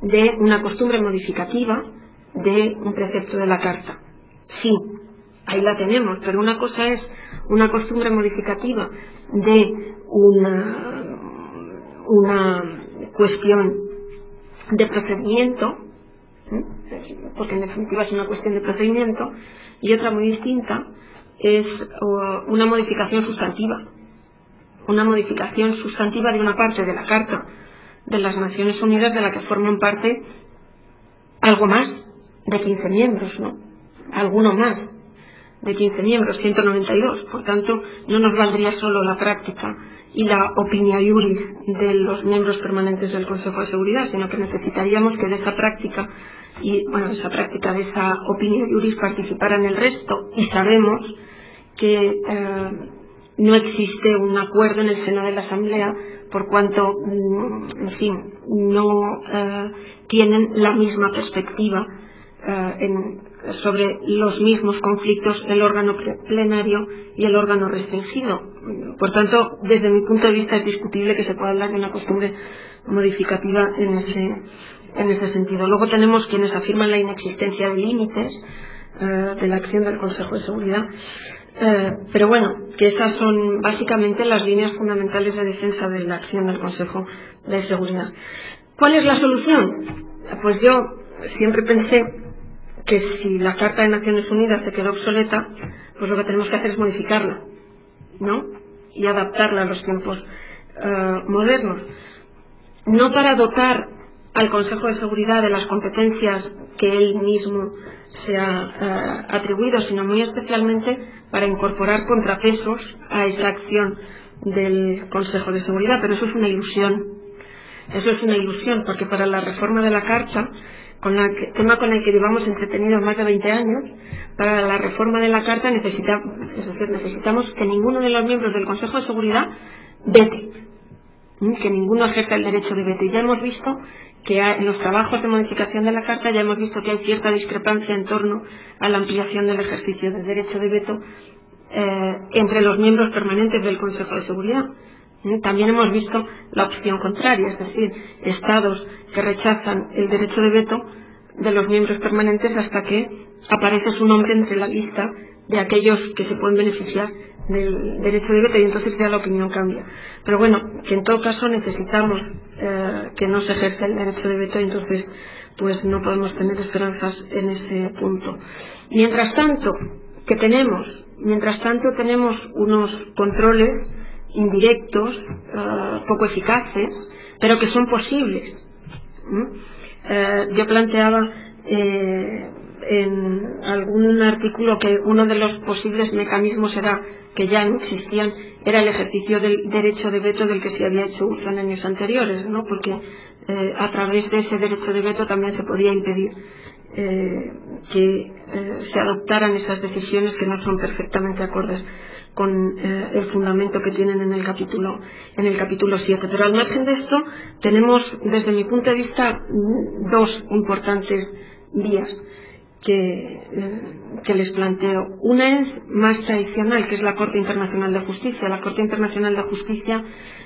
de una costumbre modificativa de un precepto de la Carta. Sí, ahí la tenemos, pero una cosa es una costumbre modificativa de una cuestión de procedimiento, porque en definitiva es una cuestión de procedimiento, y otra muy distinta es una modificación sustantiva. Una modificación sustantiva de una parte de la Carta de las Naciones Unidas de la que forman parte algo más de 15 miembros, ¿no? Alguno más de 15 miembros, 192. Por tanto, no nos valdría solo la práctica y la opinio iuris de los miembros permanentes del Consejo de Seguridad, sino que necesitaríamos que de esa práctica y, bueno, de esa opinio iuris participaran el resto, y sabemos que no existe un acuerdo en el seno de la Asamblea por cuanto, en fin, no tienen la misma perspectiva sobre los mismos conflictos el órgano plenario y el órgano restringido. Por tanto, desde mi punto de vista es discutible que se pueda hablar de una costumbre modificativa en ese sentido. Luego tenemos quienes afirman la inexistencia de límites de la acción del Consejo de Seguridad, pero bueno, que esas son básicamente las líneas fundamentales de defensa de la acción del Consejo de Seguridad. ¿Cuál es la solución? Pues yo siempre pensé que si la Carta de Naciones Unidas se quedó obsoleta, pues lo que tenemos que hacer es modificarla, ¿no? Y adaptarla a los tiempos modernos. No para dotar al Consejo de Seguridad de las competencias que él mismo se ha atribuido, sino muy especialmente para incorporar contrapesos a esa acción del Consejo de Seguridad. Pero eso es una ilusión. Eso es una ilusión, porque para la reforma de la Carta, tema con el que llevamos entretenidos más de 20 años, para la reforma de la Carta necesitamos que ninguno de los miembros del Consejo de Seguridad vete, que ninguno ejerza el derecho de veto. Y ya hemos visto que en los trabajos de modificación de la Carta ya hemos visto que hay cierta discrepancia en torno a la ampliación del ejercicio del derecho de veto entre los miembros permanentes del Consejo de Seguridad. También hemos visto la opción contraria, es decir, estados que rechazan el derecho de veto de los miembros permanentes hasta que aparece su nombre entre la lista de aquellos que se pueden beneficiar del derecho de veto, y entonces ya la opinión cambia. Pero bueno, que en todo caso necesitamos que no se ejerza el derecho de veto, y entonces pues no podemos tener esperanzas en ese punto. Mientras tanto, ¿qué tenemos? Mientras tanto tenemos unos controles indirectos, poco eficaces, pero que son posibles. Yo planteaba en algún artículo que uno de los posibles mecanismos era, que ya no existían, era el ejercicio del derecho de veto del que se había hecho uso en años anteriores, ¿no? Porque a través de ese derecho de veto también se podía impedir que se adoptaran esas decisiones que no son perfectamente acordes con el fundamento que tienen en el capítulo 7. Pero al margen de esto, tenemos, desde mi punto de vista, dos importantes vías que les planteo. Una es más tradicional, que es la Corte Internacional de Justicia. La Corte Internacional de Justicia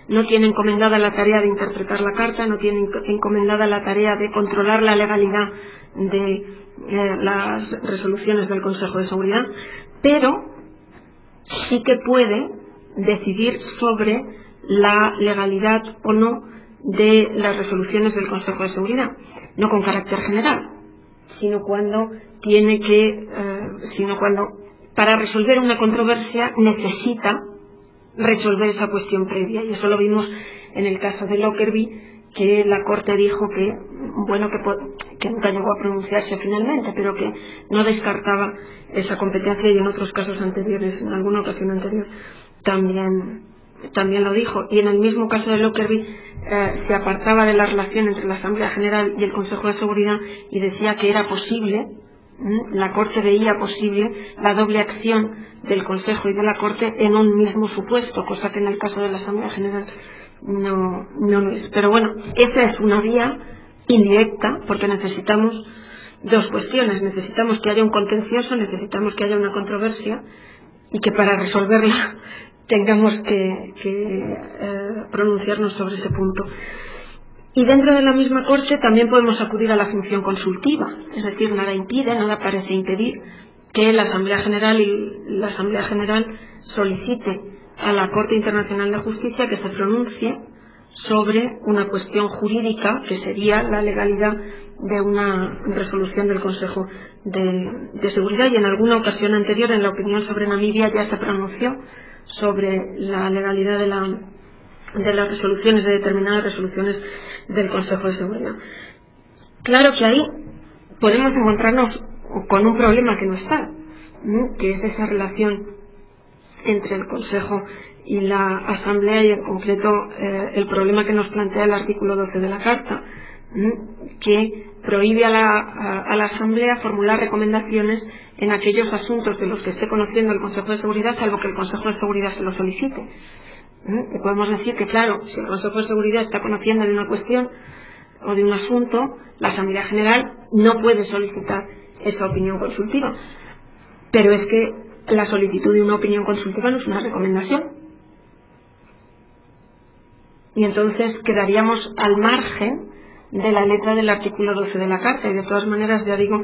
no tiene encomendada la tarea de interpretar la Carta, no tiene encomendada la tarea de controlar la legalidad de las resoluciones del Consejo de Seguridad, pero sí que puede decidir sobre la legalidad o no de las resoluciones del Consejo de Seguridad, no con carácter general, sino cuando para resolver una controversia necesita resolver esa cuestión previa. Y eso lo vimos en el caso de Lockerbie, que la Corte dijo que nunca llegó a pronunciarse finalmente, pero que no descartaba esa competencia, y en otros casos anteriores, en alguna ocasión anterior, también lo dijo. Y en el mismo caso de Lockerbie se apartaba de la relación entre la Asamblea General y el Consejo de Seguridad y decía que era posible, la Corte veía posible la doble acción del Consejo y de la Corte en un mismo supuesto, cosa que en el caso de la Asamblea General no lo es. Pero bueno, esa es una vía indirecta, porque necesitamos dos cuestiones: necesitamos que haya un contencioso, necesitamos que haya una controversia, y que para resolverla tengamos que pronunciarnos sobre ese punto. Y dentro de la misma Corte también podemos acudir a la función consultiva, es decir, nada parece impedir que la Asamblea General solicite a la Corte Internacional de Justicia que se pronuncie sobre una cuestión jurídica, que sería la legalidad de una resolución del Consejo de Seguridad. Y en alguna ocasión anterior, en la opinión sobre Namibia, ya se pronunció sobre la legalidad de las resoluciones, de determinadas resoluciones del Consejo de Seguridad. Claro que ahí podemos encontrarnos con un problema que no está, que es esa relación entre el Consejo y la Asamblea, y en concreto el problema que nos plantea el artículo 12 de la Carta, que prohíbe a la Asamblea formular recomendaciones en aquellos asuntos de los que esté conociendo el Consejo de Seguridad, salvo que el Consejo de Seguridad se lo solicite. Y podemos decir que, claro, si el Consejo de Seguridad está conociendo de una cuestión o de un asunto, la Asamblea General no puede solicitar esa opinión consultiva. Pero es que la solicitud de una opinión consultiva no es una recomendación. Y entonces quedaríamos al margen de la letra del artículo 12 de la Carta. Y de todas maneras, ya digo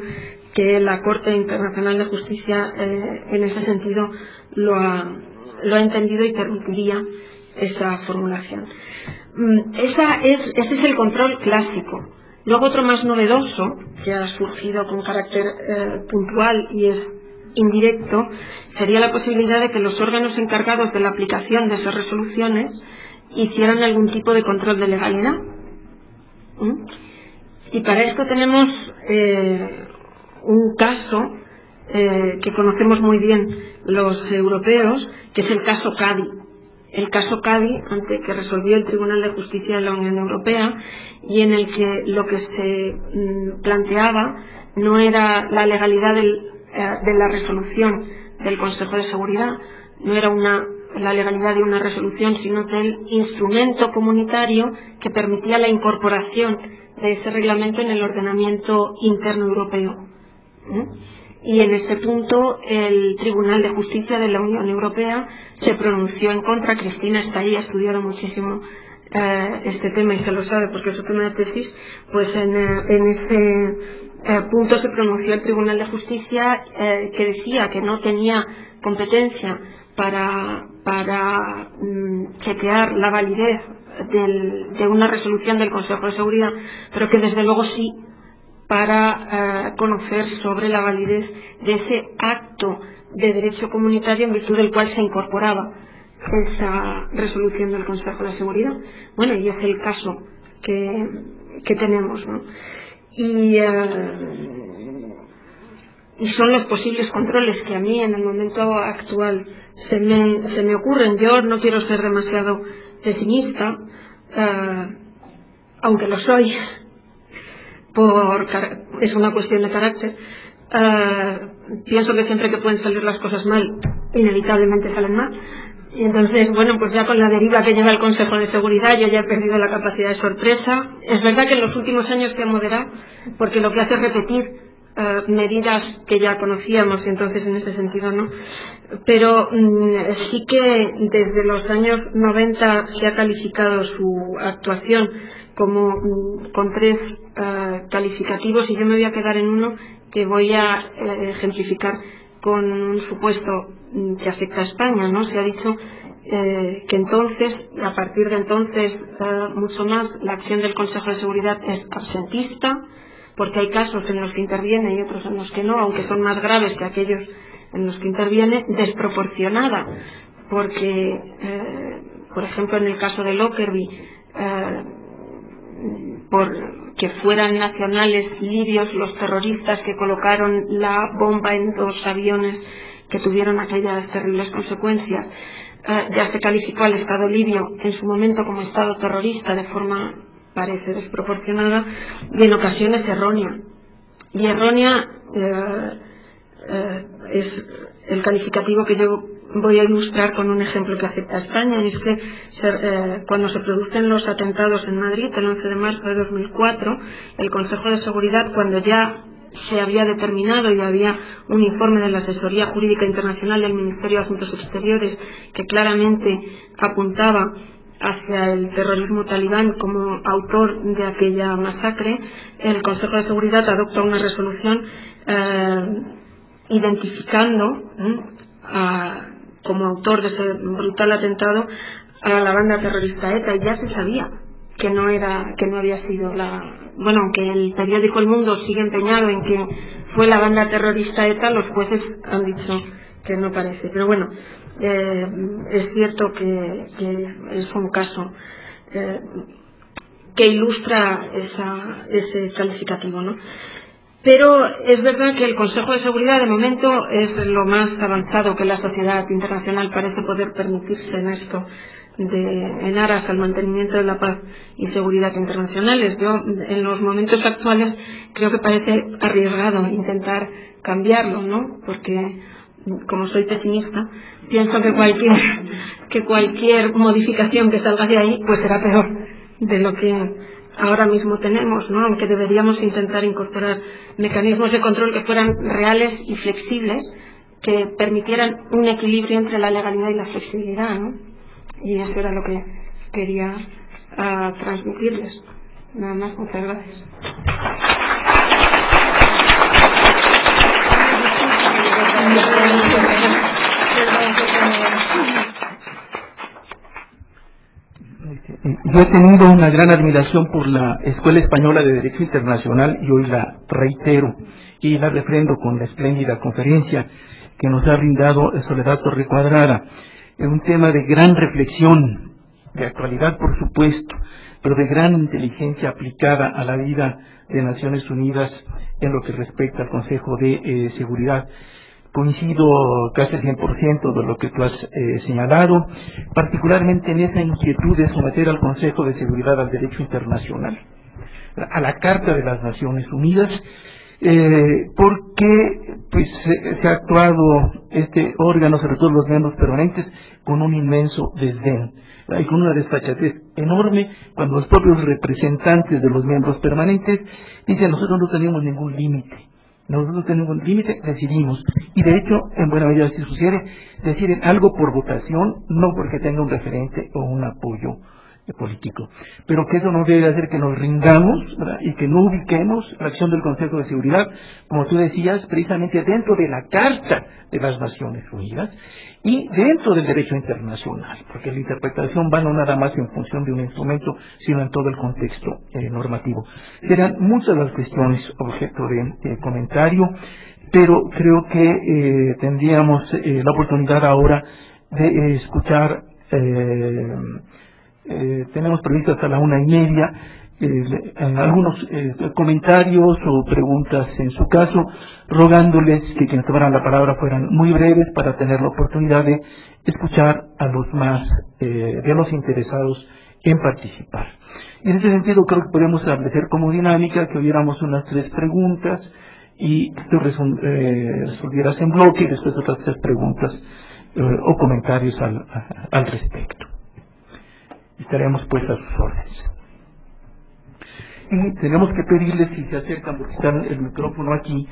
que la Corte Internacional de Justicia en ese sentido lo ha entendido y permitiría esa formulación. Ese es el control clásico. Luego, otro más novedoso, que ha surgido con carácter puntual y es indirecto, sería la posibilidad de que los órganos encargados de la aplicación de esas resoluciones hicieran algún tipo de control de legalidad. Y para esto tenemos un caso que conocemos muy bien los europeos, que es el caso Cadi. El caso Cadi, ante que resolvió el Tribunal de Justicia de la Unión Europea, y en el que lo que se planteaba no era la legalidad de la resolución del Consejo de Seguridad, no era la legalidad de una resolución, sino del instrumento comunitario que permitía la incorporación de ese reglamento en el ordenamiento interno europeo. Y en este punto el Tribunal de Justicia de la Unión Europea se pronunció en contra. Cristina está ahí, ha estudiado muchísimo este tema y se lo sabe porque es su tema de tesis. Pues en ese punto se pronunció el Tribunal de Justicia, que decía que no tenía competencia para chequear la validez de una resolución del Consejo de Seguridad, pero que desde luego sí para conocer sobre la validez de ese acto de derecho comunitario en virtud del cual se incorporaba esa resolución del Consejo de Seguridad. Bueno, y es el caso que tenemos, ¿no? Y son los posibles controles que a mí en el momento actual se me ocurren. Yo no quiero ser demasiado pesimista, aunque lo soy, es una cuestión de carácter. Pienso que siempre que pueden salir las cosas mal, inevitablemente salen mal. Y entonces, bueno, pues ya con la deriva que lleva el Consejo de Seguridad, yo ya he perdido la capacidad de sorpresa. Es verdad que en los últimos años se ha moderado, porque lo que hace es repetir medidas que ya conocíamos, y entonces en ese sentido no. Pero sí que desde los años 90 se ha calificado su actuación como con 3 calificativos, y yo me voy a quedar en uno que voy a ejemplificar con un supuesto que afecta a España, ¿no? Se ha dicho que entonces, a partir de entonces, mucho más, la acción del Consejo de Seguridad es absentista, porque hay casos en los que interviene y otros en los que no, aunque son más graves que aquellos en los que interviene, desproporcionada, porque, por ejemplo, en el caso de Lockerbie, por que fueran nacionales libios los terroristas que colocaron la bomba en 2 aviones que tuvieron aquellas terribles consecuencias, ya se calificó al Estado libio en su momento como Estado terrorista de forma, parece, desproporcionada y en ocasiones errónea. Y errónea es el calificativo que yo voy a ilustrar con un ejemplo que acepta España, y es que cuando se producen los atentados en Madrid el 11 de marzo de 2004, el Consejo de Seguridad, cuando ya se había determinado y había un informe de la Asesoría Jurídica Internacional del Ministerio de Asuntos Exteriores que claramente apuntaba hacia el terrorismo talibán como autor de aquella masacre, el Consejo de Seguridad adopta una resolución identificando como autor de ese brutal atentado a la banda terrorista ETA, y ya se sabía que no había sido aunque el periódico El Mundo sigue empeñado en que fue la banda terrorista ETA, los jueces han dicho que no parece. Pero bueno, es cierto que es un caso que ilustra ese calificativo, ¿no? Pero es verdad que el Consejo de Seguridad de momento es lo más avanzado que la sociedad internacional parece poder permitirse en esto, en aras al mantenimiento de la paz y seguridad internacionales. Yo, en los momentos actuales, creo que parece arriesgado intentar cambiarlo, ¿no? Porque, como soy pesimista, pienso que cualquier modificación que salga de ahí pues será peor de lo que ahora mismo tenemos, ¿no? Aunque deberíamos intentar incorporar mecanismos de control que fueran reales y flexibles, que permitieran un equilibrio entre la legalidad y la flexibilidad, ¿no? Y eso era lo que quería transmitirles. Nada más, muchas gracias. Yo he tenido una gran admiración por la Escuela Española de Derecho Internacional y hoy la reitero y la refrendo con la espléndida conferencia que nos ha brindado Soledad Torrecuadrada. Es un tema de gran reflexión, de actualidad por supuesto, pero de gran inteligencia aplicada a la vida de Naciones Unidas en lo que respecta al Consejo de Seguridad. Coincido casi al 100% de lo que tú has señalado, particularmente en esa inquietud de someter al Consejo de Seguridad al derecho internacional, a la Carta de las Naciones Unidas, porque pues se ha actuado este órgano, sobre todo los miembros permanentes, con un inmenso desdén y con una desfachatez enorme, cuando los propios representantes de los miembros permanentes dicen: nosotros no tenemos ningún límite. Nosotros no tenemos un límite, decidimos. Y de hecho, en buena medida si sucede, deciden algo por votación, no porque tenga un referente o un apoyo político. Pero que eso no debe hacer que nos rindamos, ¿verdad? Y que no ubiquemos la acción del Consejo de Seguridad, como tú decías, precisamente dentro de la Carta de las Naciones Unidas y dentro del derecho internacional, porque la interpretación va no nada más en función de un instrumento, sino en todo el contexto normativo. Serán muchas las cuestiones objeto de comentario, pero creo que tendríamos la oportunidad ahora de escuchar, tenemos previsto hasta la 1:30, algunos comentarios o preguntas en su caso, rogándoles que quienes tomaran la palabra fueran muy breves para tener la oportunidad de escuchar a los más de los interesados en participar. Y en ese sentido creo que podemos establecer como dinámica que hubiéramos unas 3 preguntas y tú resolvieras en bloque y después otras 3 preguntas o comentarios al respecto. Estaremos pues a sus órdenes. Y tenemos que pedirles, si se acercan, porque está el micrófono aquí,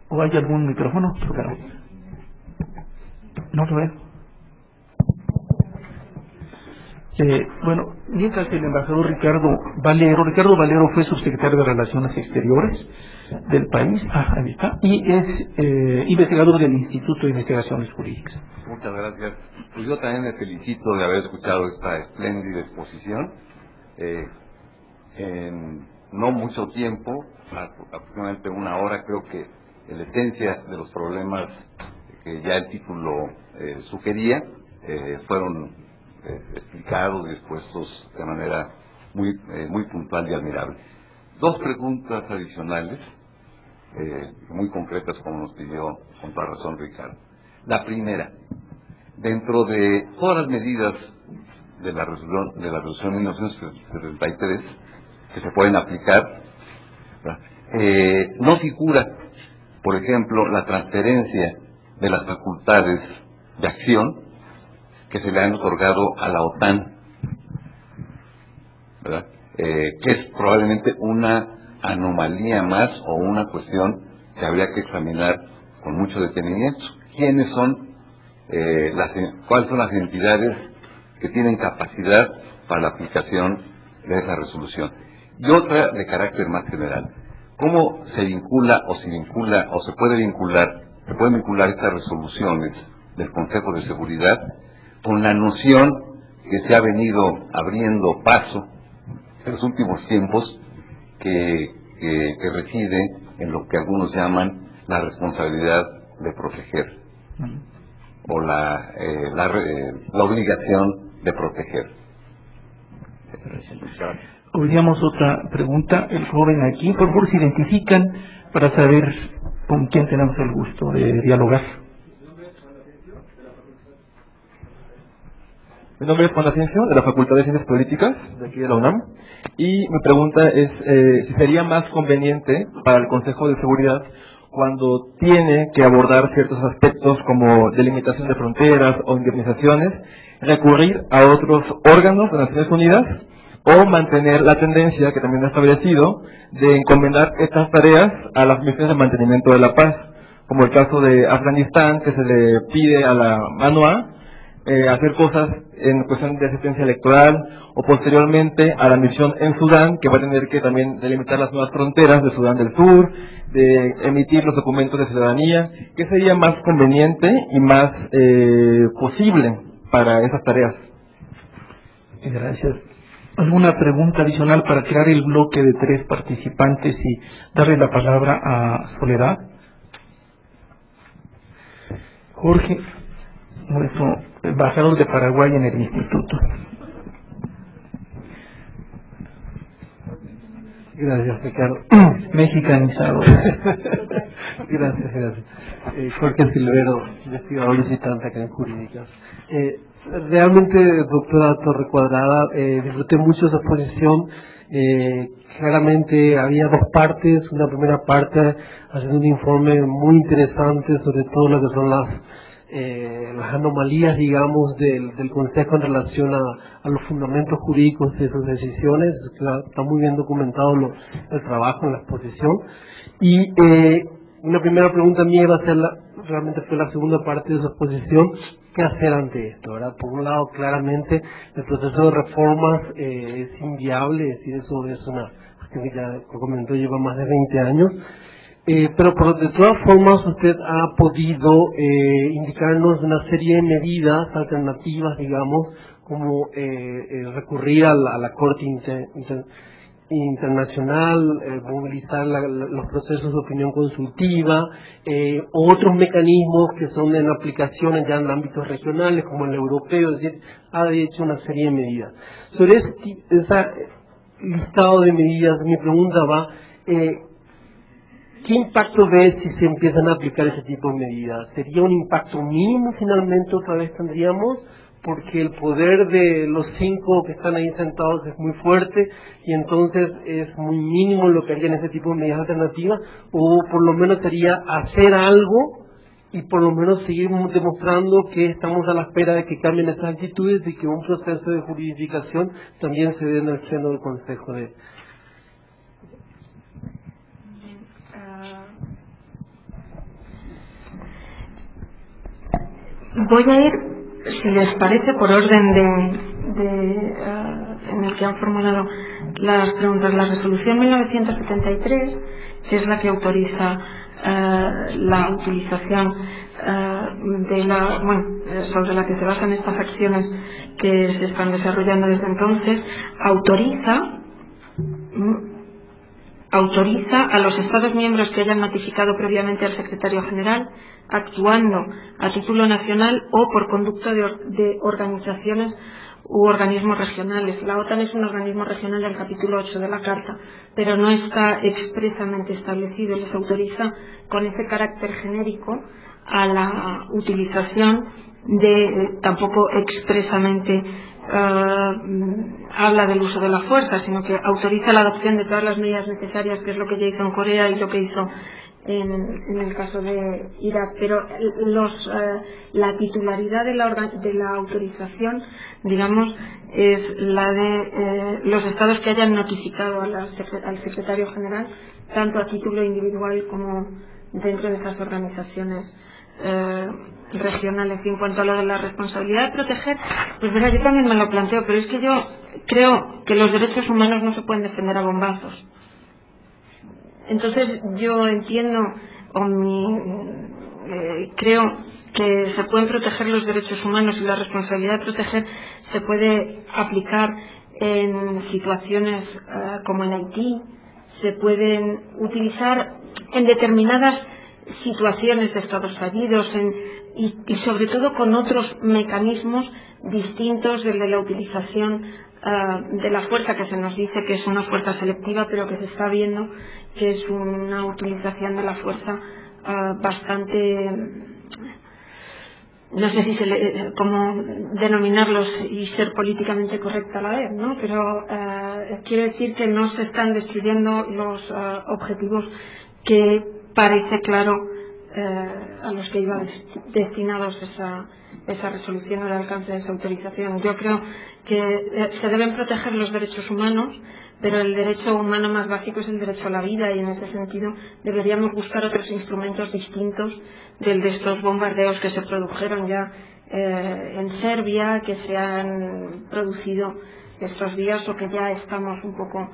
¿o hay algún micrófono? No lo veo. Bueno, mientras el embajador Ricardo Valero fue subsecretario de Relaciones Exteriores del país, ahí está, y es investigador del Instituto de Investigaciones Jurídicas. Muchas gracias. Pues yo también me felicito de haber escuchado esta espléndida exposición. En no mucho tiempo, aproximadamente una hora, creo que en la esencia de los problemas que ya el título sugería fueron explicados y expuestos de manera muy puntual y admirable. Dos preguntas adicionales, muy concretas, como nos pidió con toda razón Ricardo. La primera, dentro de todas las medidas de la resolución 1973 que se pueden aplicar, no figura, por ejemplo, la transferencia de las facultades de acción que se le han otorgado a la OTAN, ¿verdad? Que es probablemente una anomalía más o una cuestión que habría que examinar con mucho detenimiento. ¿Quiénes son, cuáles son las entidades que tienen capacidad para la aplicación de esa resolución? Y otra de carácter más general, ¿cómo se vincula o se pueden vincular estas resoluciones del Consejo de Seguridad con la noción que se ha venido abriendo paso en los últimos tiempos que reside en lo que algunos llaman la responsabilidad de proteger o la obligación de proteger? Oíamos otra pregunta, el joven aquí, por favor se identifican para saber con quién tenemos el gusto de dialogar. Mi nombre es Juan Asensio, de la Facultad de Ciencias Políticas, de aquí de la UNAM, y mi pregunta es si sería más conveniente para el Consejo de Seguridad, cuando tiene que abordar ciertos aspectos como delimitación de fronteras o indemnizaciones, recurrir a otros órganos de Naciones Unidas, o mantener la tendencia que también ha establecido de encomendar estas tareas a las misiones de mantenimiento de la paz, como el caso de Afganistán, que se le pide a la MANUA hacer cosas en cuestión de asistencia electoral, o posteriormente a la misión en Sudán, que va a tener que también delimitar las nuevas fronteras de Sudán del Sur, de emitir los documentos de ciudadanía. ¿Qué sería más conveniente y más posible para esas tareas? Gracias. ¿Alguna pregunta adicional para crear el bloque de 3 participantes y darle la palabra a Soledad? Jorge, nuestro embajador de Paraguay en el instituto. Gracias, Ricardo. Mexicanizado. Gracias. Jorge Silvero, investigador visitante acá en Jurídicas. Realmente, doctora Torre Cuadrada, disfruté mucho de su exposición. Claramente había 2 partes. Una primera parte haciendo un informe muy interesante sobre todo lo que son las anomalías, digamos, del Consejo en relación a los fundamentos jurídicos de sus decisiones. Está muy bien documentado el trabajo en la exposición. Y una primera pregunta mía iba a ser, realmente fue la segunda parte de su exposición: ¿qué hacer ante esto? ¿Verdad? Por un lado, claramente, el proceso de reformas es inviable, es decir, eso es una cuestión que ya comentó, lleva más de 20 años. Pero de todas formas usted ha podido indicarnos una serie de medidas alternativas, digamos, como recurrir a la Corte Internacional, movilizar los procesos de opinión consultiva, otros mecanismos que son en aplicaciones ya en ámbitos regionales como el europeo, es decir, ha hecho una serie de medidas. Sobre ese listado de medidas, mi pregunta va: ¿qué impacto ves si se empiezan a aplicar ese tipo de medidas? ¿Sería un impacto mínimo finalmente otra vez tendríamos? Porque el poder de los 5 que están ahí sentados es muy fuerte y entonces es muy mínimo lo que harían ese tipo de medidas alternativas, o por lo menos sería hacer algo y por lo menos seguir demostrando que estamos a la espera de que cambien esas actitudes y que un proceso de juridificación también se dé en el seno del Consejo de... Voy a ir, si les parece, por orden en el que han formulado las preguntas. La resolución 1973, que es la que autoriza la utilización sobre la que se basan estas acciones que se están desarrollando desde entonces, autoriza a los Estados miembros que hayan notificado previamente al Secretario General, actuando a título nacional o por conducta de organizaciones u organismos regionales. La OTAN es un organismo regional del capítulo 8 de la Carta, pero no está expresamente establecido. Les autoriza con ese carácter genérico a la utilización tampoco expresamente habla del uso de la fuerza, sino que autoriza la adopción de todas las medidas necesarias, que es lo que ya hizo en Corea y lo que hizo en el caso de Irak. Pero la titularidad de la autorización, digamos, es la de los estados que hayan notificado al Secretario General, tanto a título individual como dentro de esas organizaciones regionales. Y en cuanto a lo de la responsabilidad de proteger, pues verá, yo también me lo planteo, pero es que yo creo que los derechos humanos no se pueden defender a bombazos. Entonces yo entiendo creo que se pueden proteger los derechos humanos, y la responsabilidad de proteger se puede aplicar en situaciones como en Haití, se pueden utilizar en determinadas situaciones de estados fallidos y sobre todo con otros mecanismos distintos del de la utilización de la fuerza, que se nos dice que es una fuerza selectiva, pero que se está viendo que es una utilización de la fuerza bastante, no sé si cómo denominarlos y ser políticamente correcta a la vez, ¿no? Pero quiero decir que no se están destruyendo los objetivos que parece claro a los que iba destinados esa resolución o el alcance de esa autorización. Yo creo que se deben proteger los derechos humanos, pero el derecho humano más básico es el derecho a la vida, y en ese sentido deberíamos buscar otros instrumentos distintos del de estos bombardeos que se produjeron ya en Serbia, que se han producido estos días o que ya estamos un poco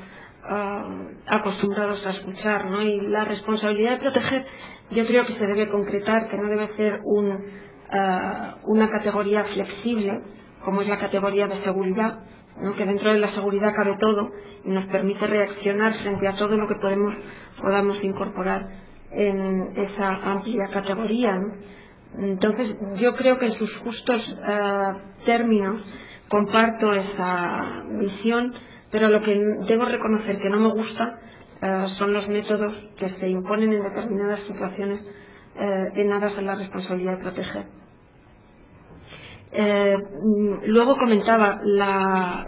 acostumbrados a escuchar, ¿no? Y la responsabilidad de proteger, yo creo que se debe concretar, que no debe ser una categoría flexible como es la categoría de seguridad, ¿no? Que dentro de la seguridad cabe todo y nos permite reaccionar frente a todo lo que podamos incorporar en esa amplia categoría, ¿no? Entonces yo creo que en sus justos términos comparto esa visión, pero lo que debo reconocer que no me gusta son los métodos que se imponen en determinadas situaciones en aras a la responsabilidad de proteger. Luego comentaba las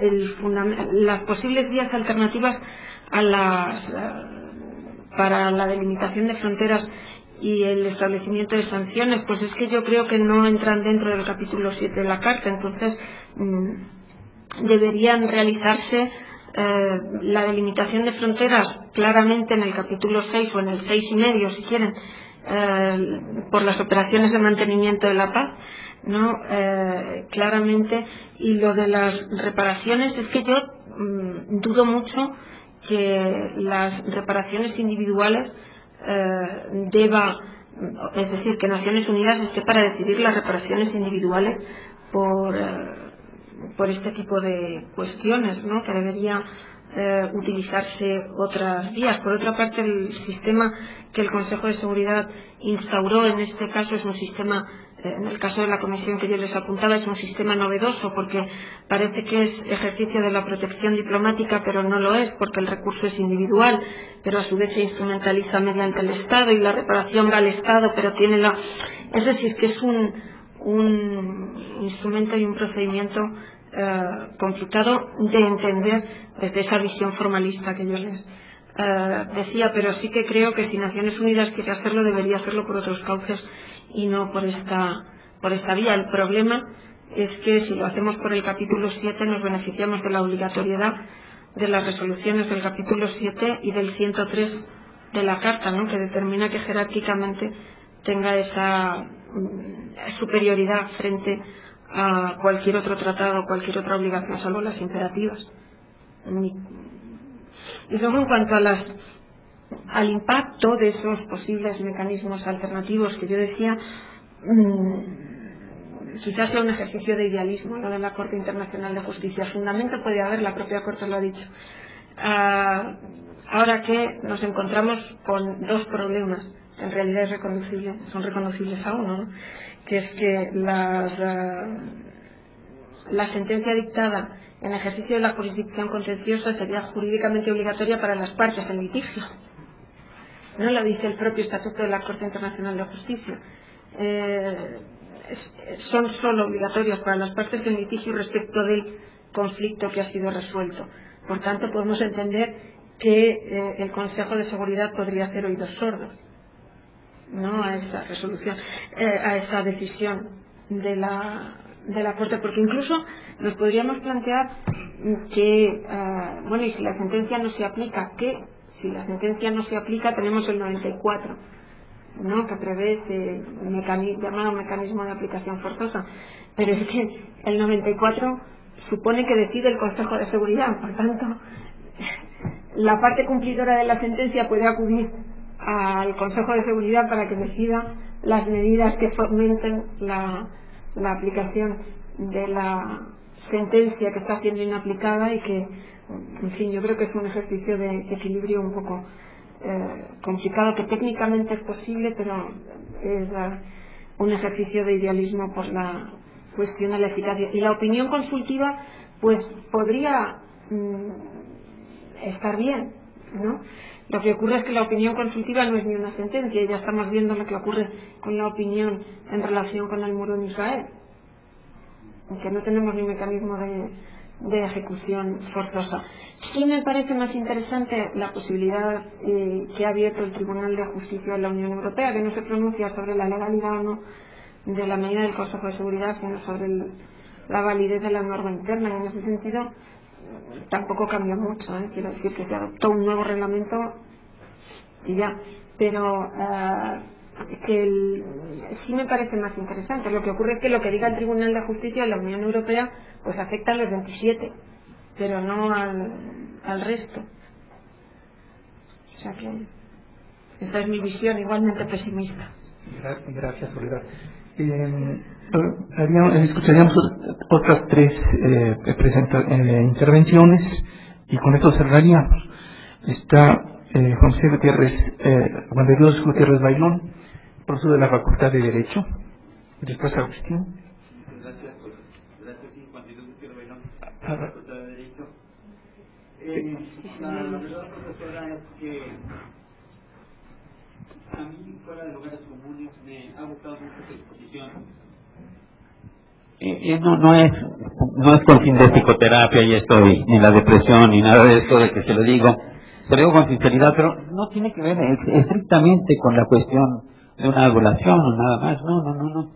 posibles vías alternativas para la delimitación de fronteras y el establecimiento de sanciones. Pues es que yo creo que no entran dentro del capítulo 7 de la Carta, entonces deberían realizarse la delimitación de fronteras claramente en el capítulo 6 o en el 6,5 si quieren, por las operaciones de mantenimiento de la paz, ¿no? Claramente. Y lo de las reparaciones, es que yo dudo mucho que las reparaciones individuales es decir, que Naciones Unidas esté para decidir las reparaciones individuales por este tipo de cuestiones, ¿no? Que debería utilizarse otras vías. Por otra parte, el sistema que el Consejo de Seguridad instauró en este caso es un sistema, en el caso de la comisión que yo les apuntaba, es un sistema novedoso, porque parece que es ejercicio de la protección diplomática, pero no lo es, porque el recurso es individual, pero a su vez se instrumentaliza mediante el Estado, y la reparación va al Estado, pero tiene es decir, que es un instrumento y un procedimiento complicado de entender desde esa visión formalista que yo les decía, pero sí que creo que si Naciones Unidas quiere hacerlo, debería hacerlo por otros cauces y no por esta vía. El problema es que si lo hacemos por el capítulo 7 nos beneficiamos de la obligatoriedad de las resoluciones del capítulo 7 y del 103 de la Carta, ¿no? Que determina que jerárquicamente tenga esa superioridad frente a cualquier otro tratado, cualquier otra obligación, salvo las imperativas. Y luego, en cuanto al impacto de esos posibles mecanismos alternativos que yo decía, quizás sea un ejercicio de idealismo lo de la Corte Internacional de Justicia. Fundamento puede haber, la propia Corte lo ha dicho. Ahora que nos encontramos con dos problemas, en realidad son reconocibles a uno, ¿no? Que es que la sentencia dictada en ejercicio de la jurisdicción contenciosa sería jurídicamente obligatoria para las partes en litigio. No lo dice el propio Estatuto de la Corte Internacional de Justicia. Son solo obligatorias para las partes en litigio respecto del conflicto que ha sido resuelto. Por tanto, podemos entender que el Consejo de Seguridad podría hacer oídos sordos, ¿no?, a esa resolución, a esa decisión de la Corte, porque incluso nos podríamos plantear que, bueno, y si la sentencia no se aplica, ¿qué? Si la sentencia no se aplica, tenemos el 94, ¿no?, que prevé ese llamado mecanismo de aplicación forzosa, pero es que el 94 supone que decide el Consejo de Seguridad. Por tanto, la parte cumplidora de la sentencia puede acudir al Consejo de Seguridad para que decida las medidas que fomenten la aplicación de la sentencia que está siendo inaplicada, y que, en fin, yo creo que es un ejercicio de equilibrio un poco complicado, que técnicamente es posible, pero es un ejercicio de idealismo por la cuestión de la eficacia. Y la opinión consultiva, pues podría estar bien, ¿no? Lo que ocurre es que la opinión consultiva no es ni una sentencia, y ya estamos viendo lo que ocurre con la opinión en relación con el muro en Israel, que no tenemos ni mecanismo de ejecución forzosa. Sí me parece más interesante la posibilidad que ha abierto el Tribunal de Justicia de la Unión Europea, que no se pronuncia sobre la legalidad o no de la medida del Consejo de Seguridad, sino sobre la validez de la norma interna, y en ese sentido tampoco cambia mucho, quiero decir que se adoptó un nuevo reglamento y ya, pero sí me parece más interesante. Lo que ocurre es que lo que diga el Tribunal de Justicia de la Unión Europea pues afecta a los 27, pero no al resto. O sea que esa es mi visión, igualmente pesimista. Gracias, Soledad. Escucharíamos otras tres intervenciones, y con esto cerraríamos. Está Juan de Dios Gutiérrez Bailón, profesor de la Facultad de Derecho. Después Agustín. Gracias, Juan de Dios Gutiérrez Bailón, de la Facultad de Derecho. La verdad, profesora, es que a mí, fuera de lugares comunes, me ha gustado mucho su exposición. No es con fin de psicoterapia y esto, ni la depresión, ni nada de esto de que se lo digo. Se lo digo con sinceridad, pero no tiene que ver estrictamente con la cuestión de una adulación o nada más. No.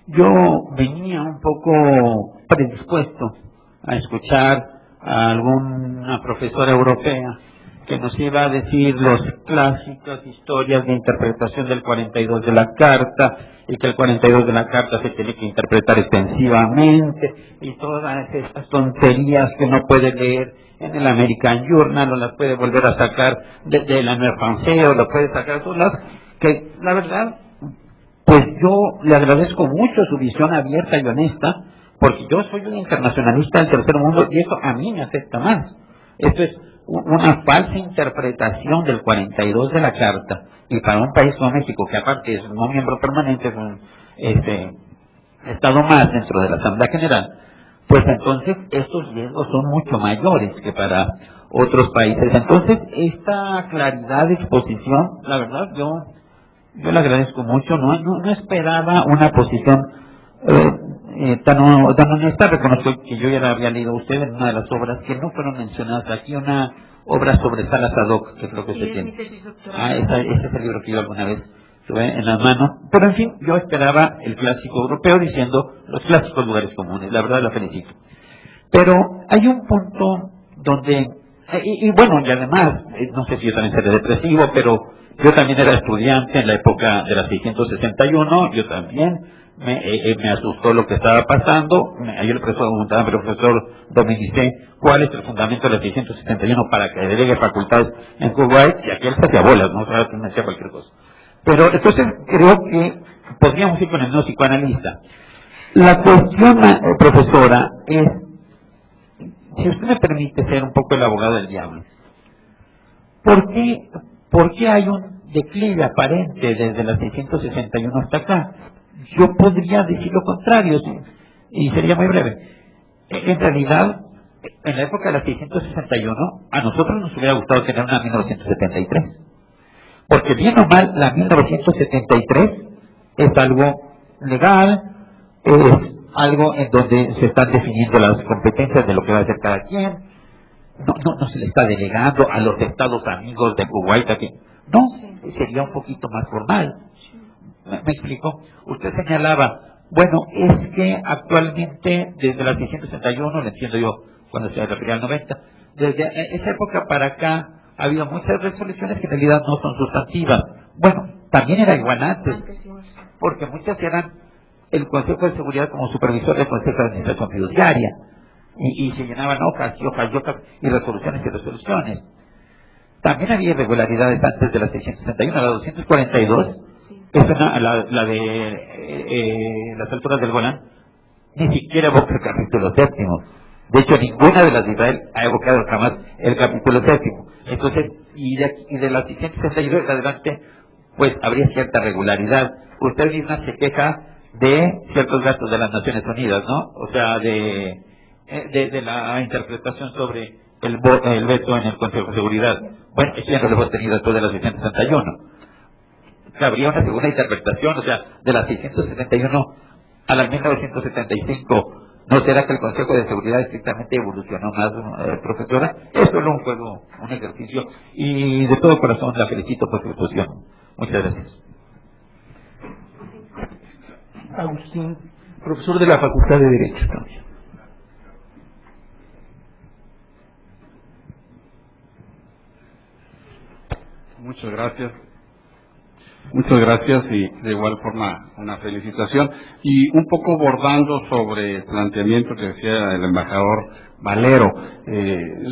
Yo venía un poco predispuesto a escuchar a alguna profesora europea que nos iba a decir los clásicas historias de interpretación del 42 de la Carta, y que el 42 de la Carta se tiene que interpretar extensivamente, y todas esas tonterías que no puede leer en el American Journal, o las puede volver a sacar de la Nueva Francés, o lo puede sacar de todos lados, que la verdad, pues yo le agradezco mucho su visión abierta y honesta, porque yo soy un internacionalista del tercer mundo, y eso a mí me afecta más. Esto es una falsa interpretación del 42 de la Carta, y para un país como México, que aparte es no miembro permanente, es un Estado más dentro de la Asamblea General, pues entonces estos riesgos son mucho mayores que para otros países. Entonces, esta claridad de exposición, la verdad, yo le agradezco mucho. No esperaba una posición tan honesta. Reconozco que yo ya la había leído a usted en una de las obras que no fueron mencionadas aquí, una obra sobre Salas ad hoc, que es lo que se tiene. Ese es el libro que yo alguna vez tuve en las manos. Pero en fin, yo esperaba el clásico europeo diciendo los clásicos lugares comunes. La verdad la felicito. Pero hay un punto donde Y bueno, y además, no sé si yo también seré depresivo, pero yo también era estudiante en la época de la 661, yo también me asustó lo que estaba pasando. Ayer le preguntaba al profesor Dominicé cuál es el fundamento de la 671 para que delegue facultades en Kuwait, y aquel se hacía bolas, ¿no? O sea, me decía cualquier cosa. Pero entonces creo que podríamos ir con el no psicoanalista. La cuestión, profesora, es, si usted me permite ser un poco el abogado del diablo, ¿por qué hay un declive aparente desde la 661 hasta acá? Yo podría decir lo contrario, ¿sí? Y sería muy breve. En realidad, en la época de la 661, a nosotros nos hubiera gustado tener una 1973. Porque bien o mal, la 1973 es algo legal, es algo en donde se están definiendo las competencias de lo que va a hacer cada quien. No se le está delegando a los estados amigos de Kuwait a que no, sería un poquito más formal. ¿Me explico? Usted señalaba, bueno, es que actualmente desde la 661, lo entiendo yo cuando se refería al 90, desde esa época para acá ha habido muchas resoluciones que en realidad no son sustantivas. Bueno, también era igual antes, porque muchas eran el Consejo de Seguridad como supervisor del Consejo de Administración Fiduciaria, y se llenaban hojas y hojas y hojas y resoluciones. También había irregularidades antes de la 661, la 242, es la de las alturas del Golán, ni siquiera evoca el capítulo 7. De hecho, ninguna de las de Israel ha evocado jamás el capítulo 7. Entonces, y de la 662 en adelante, pues habría cierta regularidad. Usted misma se queja de ciertos gastos de las Naciones Unidas, ¿no? O sea, de la interpretación sobre el veto en el Consejo de Seguridad. Bueno, eso ya no lo hemos tenido después de la 661. Habría una segunda interpretación, o sea, de la 661 a la 1975. ¿No será que el Consejo de Seguridad estrictamente evolucionó más, profesora? Es solo un juego, un ejercicio, y de todo corazón la felicito por su exposición. Muchas gracias. Agustín, profesor de la Facultad de Derecho también. Muchas gracias. Muchas gracias y de igual forma una felicitación. Y un poco bordando sobre el planteamiento que decía el embajador Valero,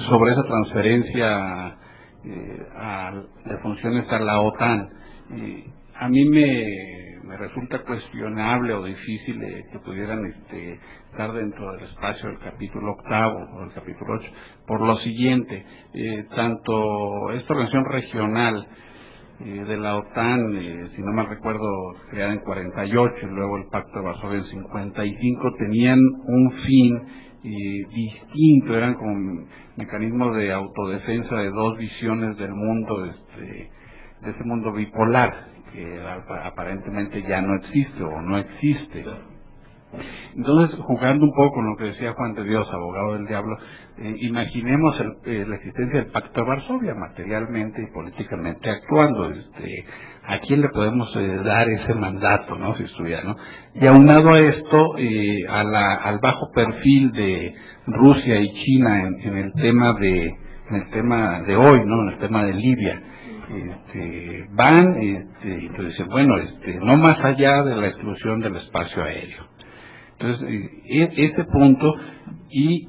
sobre esa transferencia de funciones a la OTAN. A mí me resulta cuestionable o difícil que pudieran estar dentro del espacio del capítulo 8 o del capítulo 8, por lo siguiente, tanto esta organización regional de la OTAN, si no mal recuerdo, creada en 48 y luego el Pacto de Varsovia en 55, tenían un fin distinto, eran como mecanismos de autodefensa de dos visiones del mundo, de ese mundo bipolar, que aparentemente ya no existe o no existe. Entonces, jugando un poco con lo que decía Juan de Dios, abogado del diablo, imaginemos la existencia del Pacto de Varsovia, materialmente y políticamente actuando. ¿A quién le podemos dar ese mandato, no, si estuviera, no? Y aunado a esto, al bajo perfil de Rusia y China en el tema de hoy, no, en el tema de Libia, van y dicen, bueno, no más allá de la exclusión del espacio aéreo. Entonces, este punto, y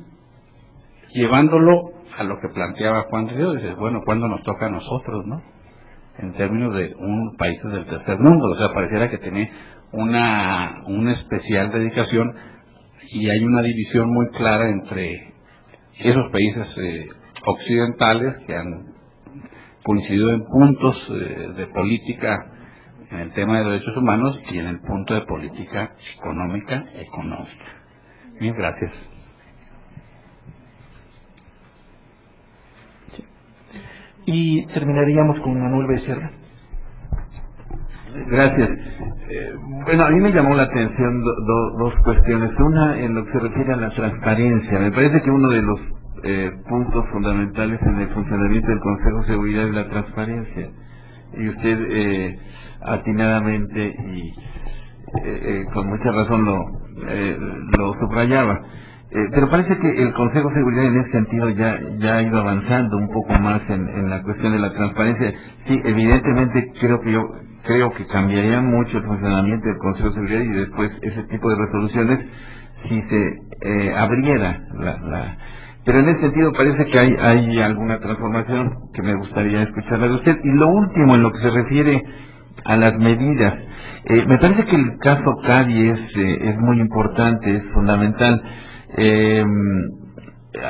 llevándolo a lo que planteaba Juan de Dios, dice, bueno, ¿cuándo nos toca a nosotros, no? En términos de un país del tercer mundo, o sea, pareciera que tiene una especial dedicación, y hay una división muy clara entre esos países occidentales que han coincidido en puntos de política en el tema de derechos humanos y en el punto de política económica. Bien, gracias. Y terminaríamos con Manuel Becerra. Gracias. Bueno, a mí me llamó la atención dos cuestiones. Una, en lo que se refiere a la transparencia. Me parece que uno de los puntos fundamentales en el funcionamiento del Consejo de Seguridad es la transparencia. Y usted atinadamente y con mucha razón lo subrayaba. Pero parece que el Consejo de Seguridad en ese sentido ya ha ido avanzando un poco más en la cuestión de la transparencia. Sí, evidentemente creo que cambiaría mucho el funcionamiento del Consejo de Seguridad y después ese tipo de resoluciones si se abriera pero en ese sentido parece que hay alguna transformación que me gustaría escucharla de usted. Y lo último, en lo que se refiere a las medidas, me parece que el caso Cadi es muy importante, es fundamental.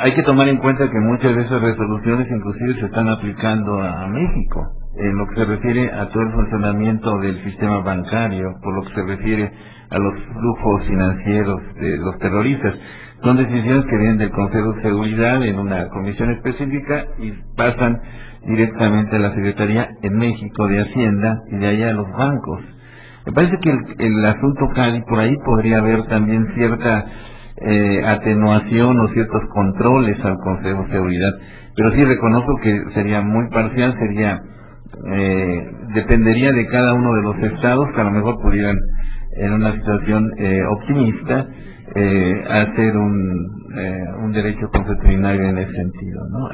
Hay que tomar en cuenta que muchas de esas resoluciones inclusive se están aplicando a México, en lo que se refiere a todo el funcionamiento del sistema bancario, por lo que se refiere a los flujos financieros de los terroristas. Son decisiones que vienen del Consejo de Seguridad en una comisión específica y pasan directamente a la Secretaría en México de Hacienda y de allá a los bancos. Me parece que el asunto Cali, por ahí podría haber también cierta atenuación o ciertos controles al Consejo de Seguridad, pero sí reconozco que sería muy parcial, dependería de cada uno de los estados, que a lo mejor pudieran en una situación optimista hacer un derecho consuetudinario en ese sentido, ¿no?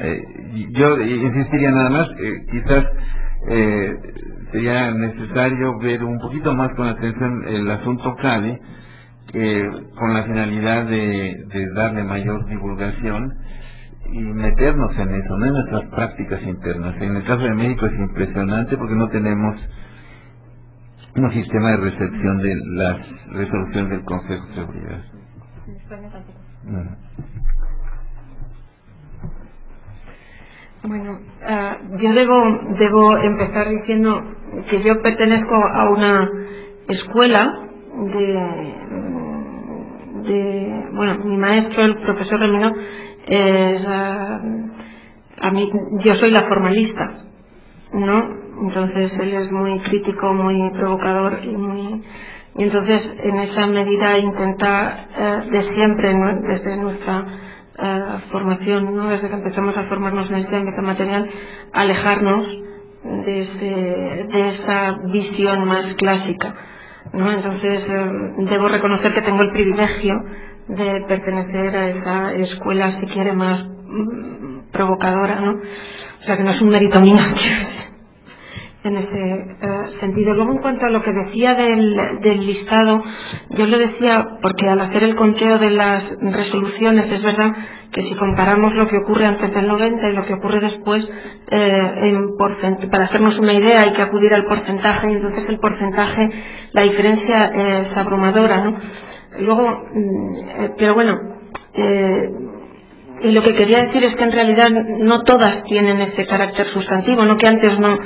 Yo insistiría nada más, quizás sería necesario ver un poquito más con atención el asunto Cali, con la finalidad de darle mayor divulgación y meternos en eso, no en nuestras prácticas internas. En el caso de México es impresionante porque no tenemos un sistema de recepción de las resoluciones del Consejo de Seguridad. Bueno, yo debo empezar diciendo que yo pertenezco a una escuela bueno, mi maestro, el profesor Remino, yo soy la formalista, ¿no? Entonces él es muy crítico, muy provocador y entonces en esa medida intenta de siempre, desde nuestra formación, ¿no? Desde que empezamos a formarnos en este ámbito material, alejarnos de esa visión más clásica, ¿no? Entonces debo reconocer que tengo el privilegio de pertenecer a esa escuela, si quiere, más provocadora, ¿no? O sea que no es un mérito mío en ese sentido. Luego, en cuanto a lo que decía del listado, yo lo decía porque al hacer el conteo de las resoluciones, es verdad que si comparamos lo que ocurre antes del 90 y lo que ocurre después, para hacernos una idea hay que acudir al porcentaje, y entonces el porcentaje, la diferencia es abrumadora, ¿no? Luego, pero bueno, y lo que quería decir es que en realidad no todas tienen ese carácter sustantivo, no que antes no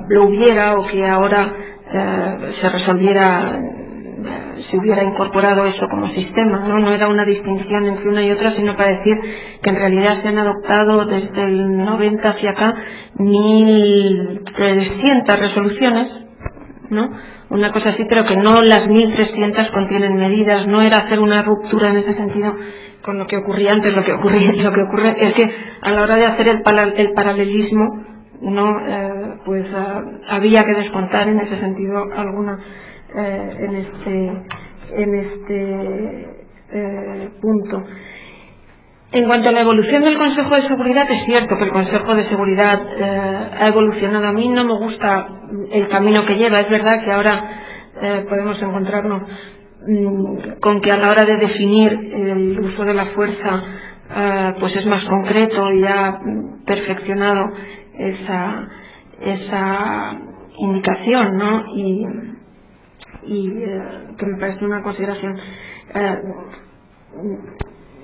lo hubiera o que ahora se hubiera incorporado eso como sistema, no era una distinción entre una y otra, sino para decir que en realidad se han adoptado desde el 90 hacia acá 1.300 resoluciones, ¿no? Una cosa así, pero que no las 1.300 contienen medidas, no era hacer una ruptura en ese sentido con lo que ocurría antes. Lo que ocurre es que a la hora de hacer el paralelismo, no pues había que descontar en ese sentido alguna en este punto. En cuanto a la evolución del Consejo de Seguridad, es cierto que el Consejo de Seguridad ha evolucionado. A mí no me gusta el camino que lleva. Es verdad que ahora podemos encontrarnos con que a la hora de definir el uso de la fuerza pues es más concreto y ha perfeccionado esa indicación, ¿no? Y que me parece una consideración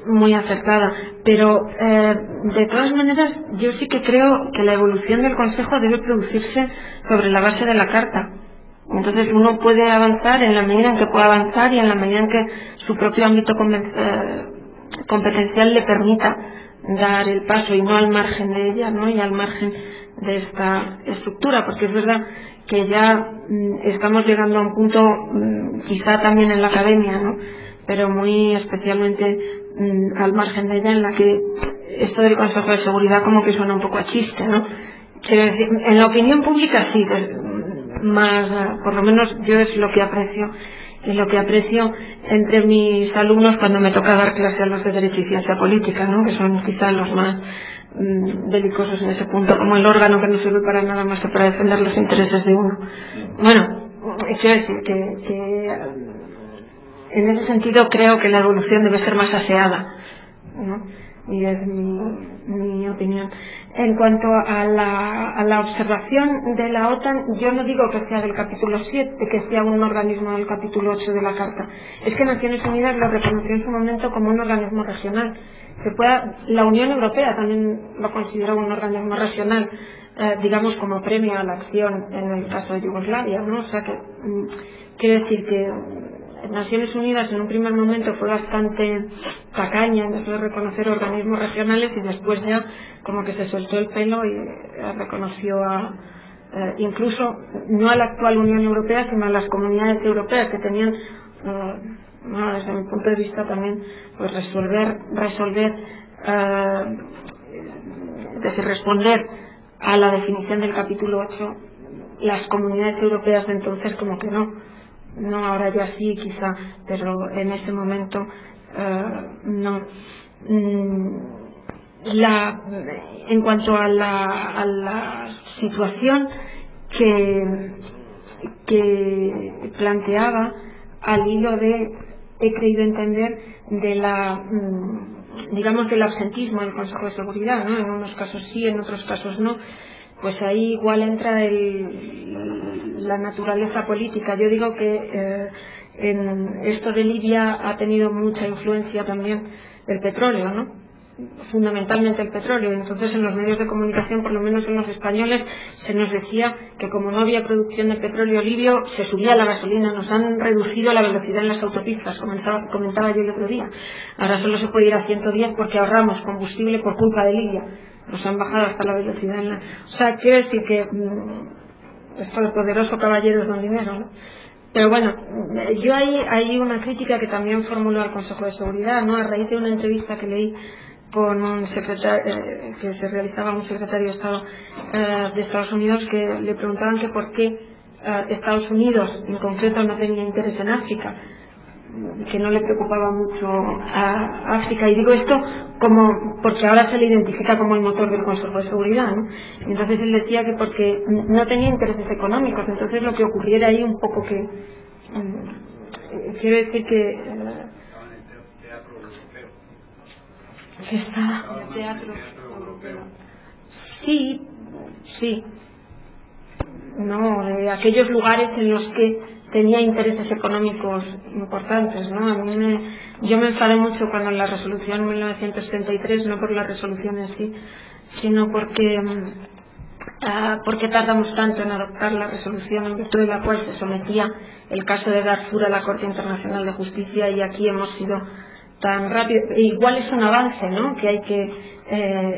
muy acertada, pero de todas maneras yo sí que creo que la evolución del Consejo debe producirse sobre la base de la Carta. Entonces uno puede avanzar en la medida en que pueda avanzar y en la medida en que su propio ámbito competencial le permita dar el paso, y no al margen de ella, ¿no? Y al margen de esta estructura, porque es verdad que ya estamos llegando a un punto, quizá también en la academia, ¿no? Pero muy especialmente al margen de ella, en la que esto del Consejo de Seguridad como que suena un poco a chiste, ¿no? Quiero decir, en la opinión pública sí, más, por lo menos yo es lo que aprecio y lo que aprecio entre mis alumnos cuando me toca dar clase a los de Derecho y Ciencia Política, ¿no? Que son quizás los más belicosos en ese punto, como el órgano que no sirve para nada más que para defender los intereses de uno. Bueno, quiero decir que en ese sentido creo que la evolución debe ser más aseada, ¿no? Y es mi opinión. En cuanto a la observación de la OTAN, yo no digo que sea del capítulo 7, que sea un organismo del capítulo 8 de la Carta. Es que Naciones Unidas lo reconoció en su momento como un organismo regional. La Unión Europea también lo consideró un organismo regional, digamos como premio a la acción en el caso de Yugoslavia, ¿no? O sea que quiere decir que Naciones Unidas en un primer momento fue bastante tacaña en eso de reconocer organismos regionales y después ya como que se soltó el pelo y reconoció incluso no a la actual Unión Europea sino a las comunidades europeas que tenían desde mi punto de vista también pues responder a la definición del capítulo 8. Las comunidades europeas de entonces como que no, ahora ya sí quizá, pero en ese momento no. En cuanto a la situación que planteaba al hilo he creído entender digamos del absentismo del Consejo de Seguridad, ¿no? En unos casos sí, en otros casos no. Pues ahí igual entra la naturaleza política. Yo digo que en esto de Libia ha tenido mucha influencia también el petróleo, ¿no? Fundamentalmente el petróleo. Entonces en los medios de comunicación, por lo menos en los españoles, se nos decía que como no había producción de petróleo libio, se subía la gasolina. Nos han reducido la velocidad en las autopistas, comentaba yo el otro día. Ahora solo se puede ir a 110 porque ahorramos combustible por culpa de Libia. Nos han bajado hasta la velocidad o sea, quiere decir que esto de poderoso caballero es don dinero, ¿no? Pero bueno, yo hay una crítica que también formuló al Consejo de Seguridad, ¿no? A raíz de una entrevista que leí con un secretario que se realizaba un secretario de Estado de Estados Unidos, que le preguntaban que por qué Estados Unidos en concreto no tenía interés en África, que no le preocupaba mucho a África, y digo esto porque ahora se le identifica como el motor del Consejo de Seguridad, ¿no? Y entonces él decía que porque no tenía intereses económicos, entonces lo que ocurriera ahí un poco que quiero decir que está el teatro europeo. Sí, no, de aquellos lugares en los que tenía intereses económicos importantes, ¿no? Yo me enfadé mucho cuando en la resolución 1973, no por la resolución en sí, sino porque tardamos tanto en adoptar la resolución en virtud de la cual se sometía el caso de Darfur a la Corte Internacional de Justicia, y aquí hemos sido tan rápido. Igual es un avance, ¿no?, que hay que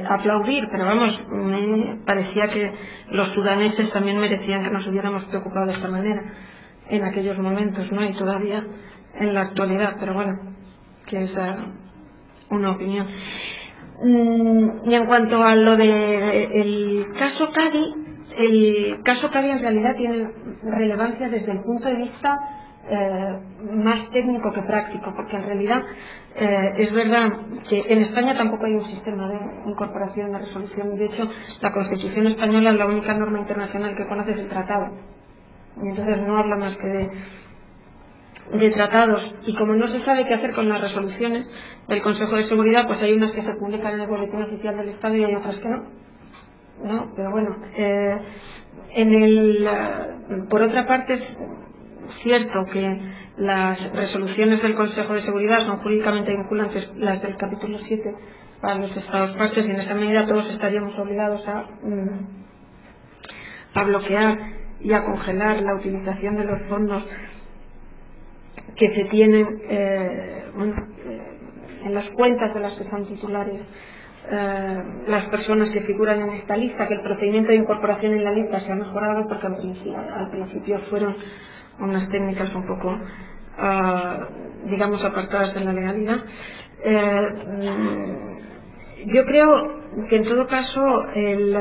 aplaudir, pero vamos, me parecía que los sudaneses también merecían que nos hubiéramos preocupado de esta manera en aquellos momentos, ¿no?, y todavía en la actualidad, pero bueno, que es una opinión. Y en cuanto a lo de el caso Cadi en realidad tiene relevancia desde el punto de vista más técnico que práctico, porque en realidad es verdad que en España tampoco hay un sistema de incorporación de resolución. De hecho, la Constitución española, la única norma internacional que conoce es el tratado, y entonces no habla más que de tratados, y como no se sabe qué hacer con las resoluciones del Consejo de Seguridad, pues hay unas que se publican en el Boletín Oficial del Estado y hay otras que no, pero bueno, por otra parte es cierto que las resoluciones del Consejo de Seguridad son jurídicamente vinculantes, las del capítulo 7 para los Estados partes, y en esa medida todos estaríamos obligados a bloquear y a congelar la utilización de los fondos que se tienen en las cuentas de las que son titulares las personas que figuran en esta lista, que el procedimiento de incorporación en la lista se ha mejorado, porque al principio fueron unas técnicas un poco digamos apartadas de la legalidad. Yo creo que en todo caso el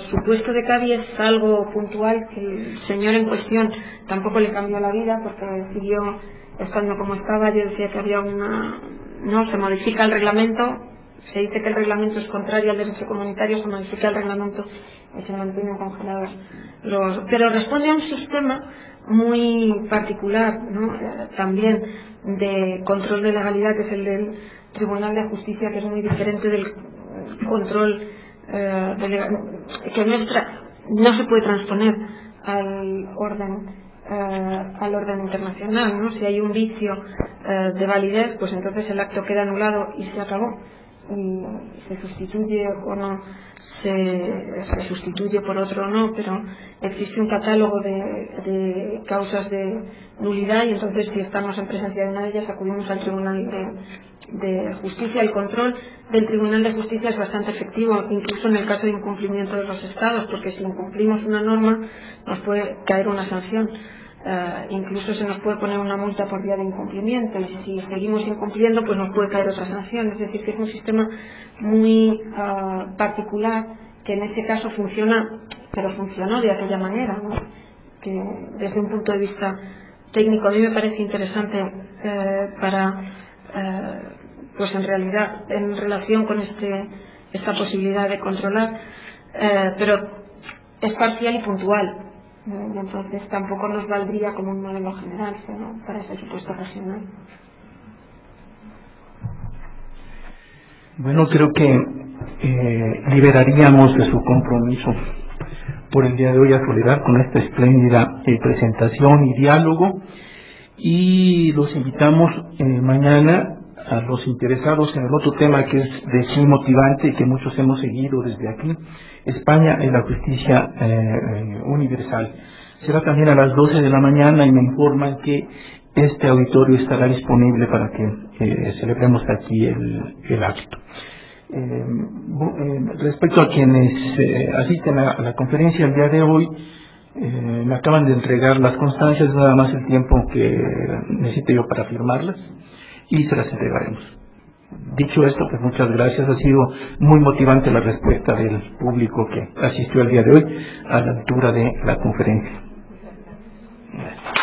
supuesto de Cadi es algo puntual, que el señor en cuestión tampoco le cambió la vida, porque decidió estando como estaba, yo decía que había no, se modifica el reglamento, se dice que el reglamento es contrario al derecho comunitario, se modifica el reglamento y se mantienen congelados pero responde a un sistema muy particular, ¿no? También de control de legalidad, que es el del Tribunal de Justicia, que es muy diferente del control que no se puede transponer al orden internacional, ¿no? Si hay un vicio de validez, pues entonces el acto queda anulado y se acabó, y se sustituye o no se sustituye por otro o no, pero existe un catálogo de causas de nulidad, y entonces si estamos en presencia de una de ellas acudimos al Tribunal de Justicia. El control del Tribunal de Justicia es bastante efectivo, incluso en el caso de incumplimiento de los Estados, porque si incumplimos una norma nos puede caer una sanción. Incluso se nos puede poner una multa por vía de incumplimiento, y si seguimos incumpliendo pues nos puede caer otra sanción. Es decir, que es un sistema muy particular, que en este caso funciona, pero funcionó de aquella manera, ¿no? Que desde un punto de vista técnico a mí me parece interesante pues en realidad en relación con esta posibilidad de controlar, pero es parcial y puntual. Y entonces tampoco nos valdría como un modelo general, ¿no? Para ese supuesto racional. Bueno, creo que liberaríamos de su compromiso por el día de hoy a Soledad con esta espléndida presentación y diálogo, y los invitamos mañana a los interesados en el otro tema que es de sí motivante y que muchos hemos seguido desde aquí, España en la justicia universal. Será también a las 12 de la mañana y me informan que este auditorio estará disponible para que celebremos aquí el acto. Respecto a quienes asisten a la conferencia el día de hoy, me acaban de entregar las constancias, nada más el tiempo que necesito yo para firmarlas, y se las entregaremos. Dicho esto, pues muchas gracias. Ha sido muy motivante la respuesta del público que asistió el día de hoy a la altura de la conferencia. Gracias.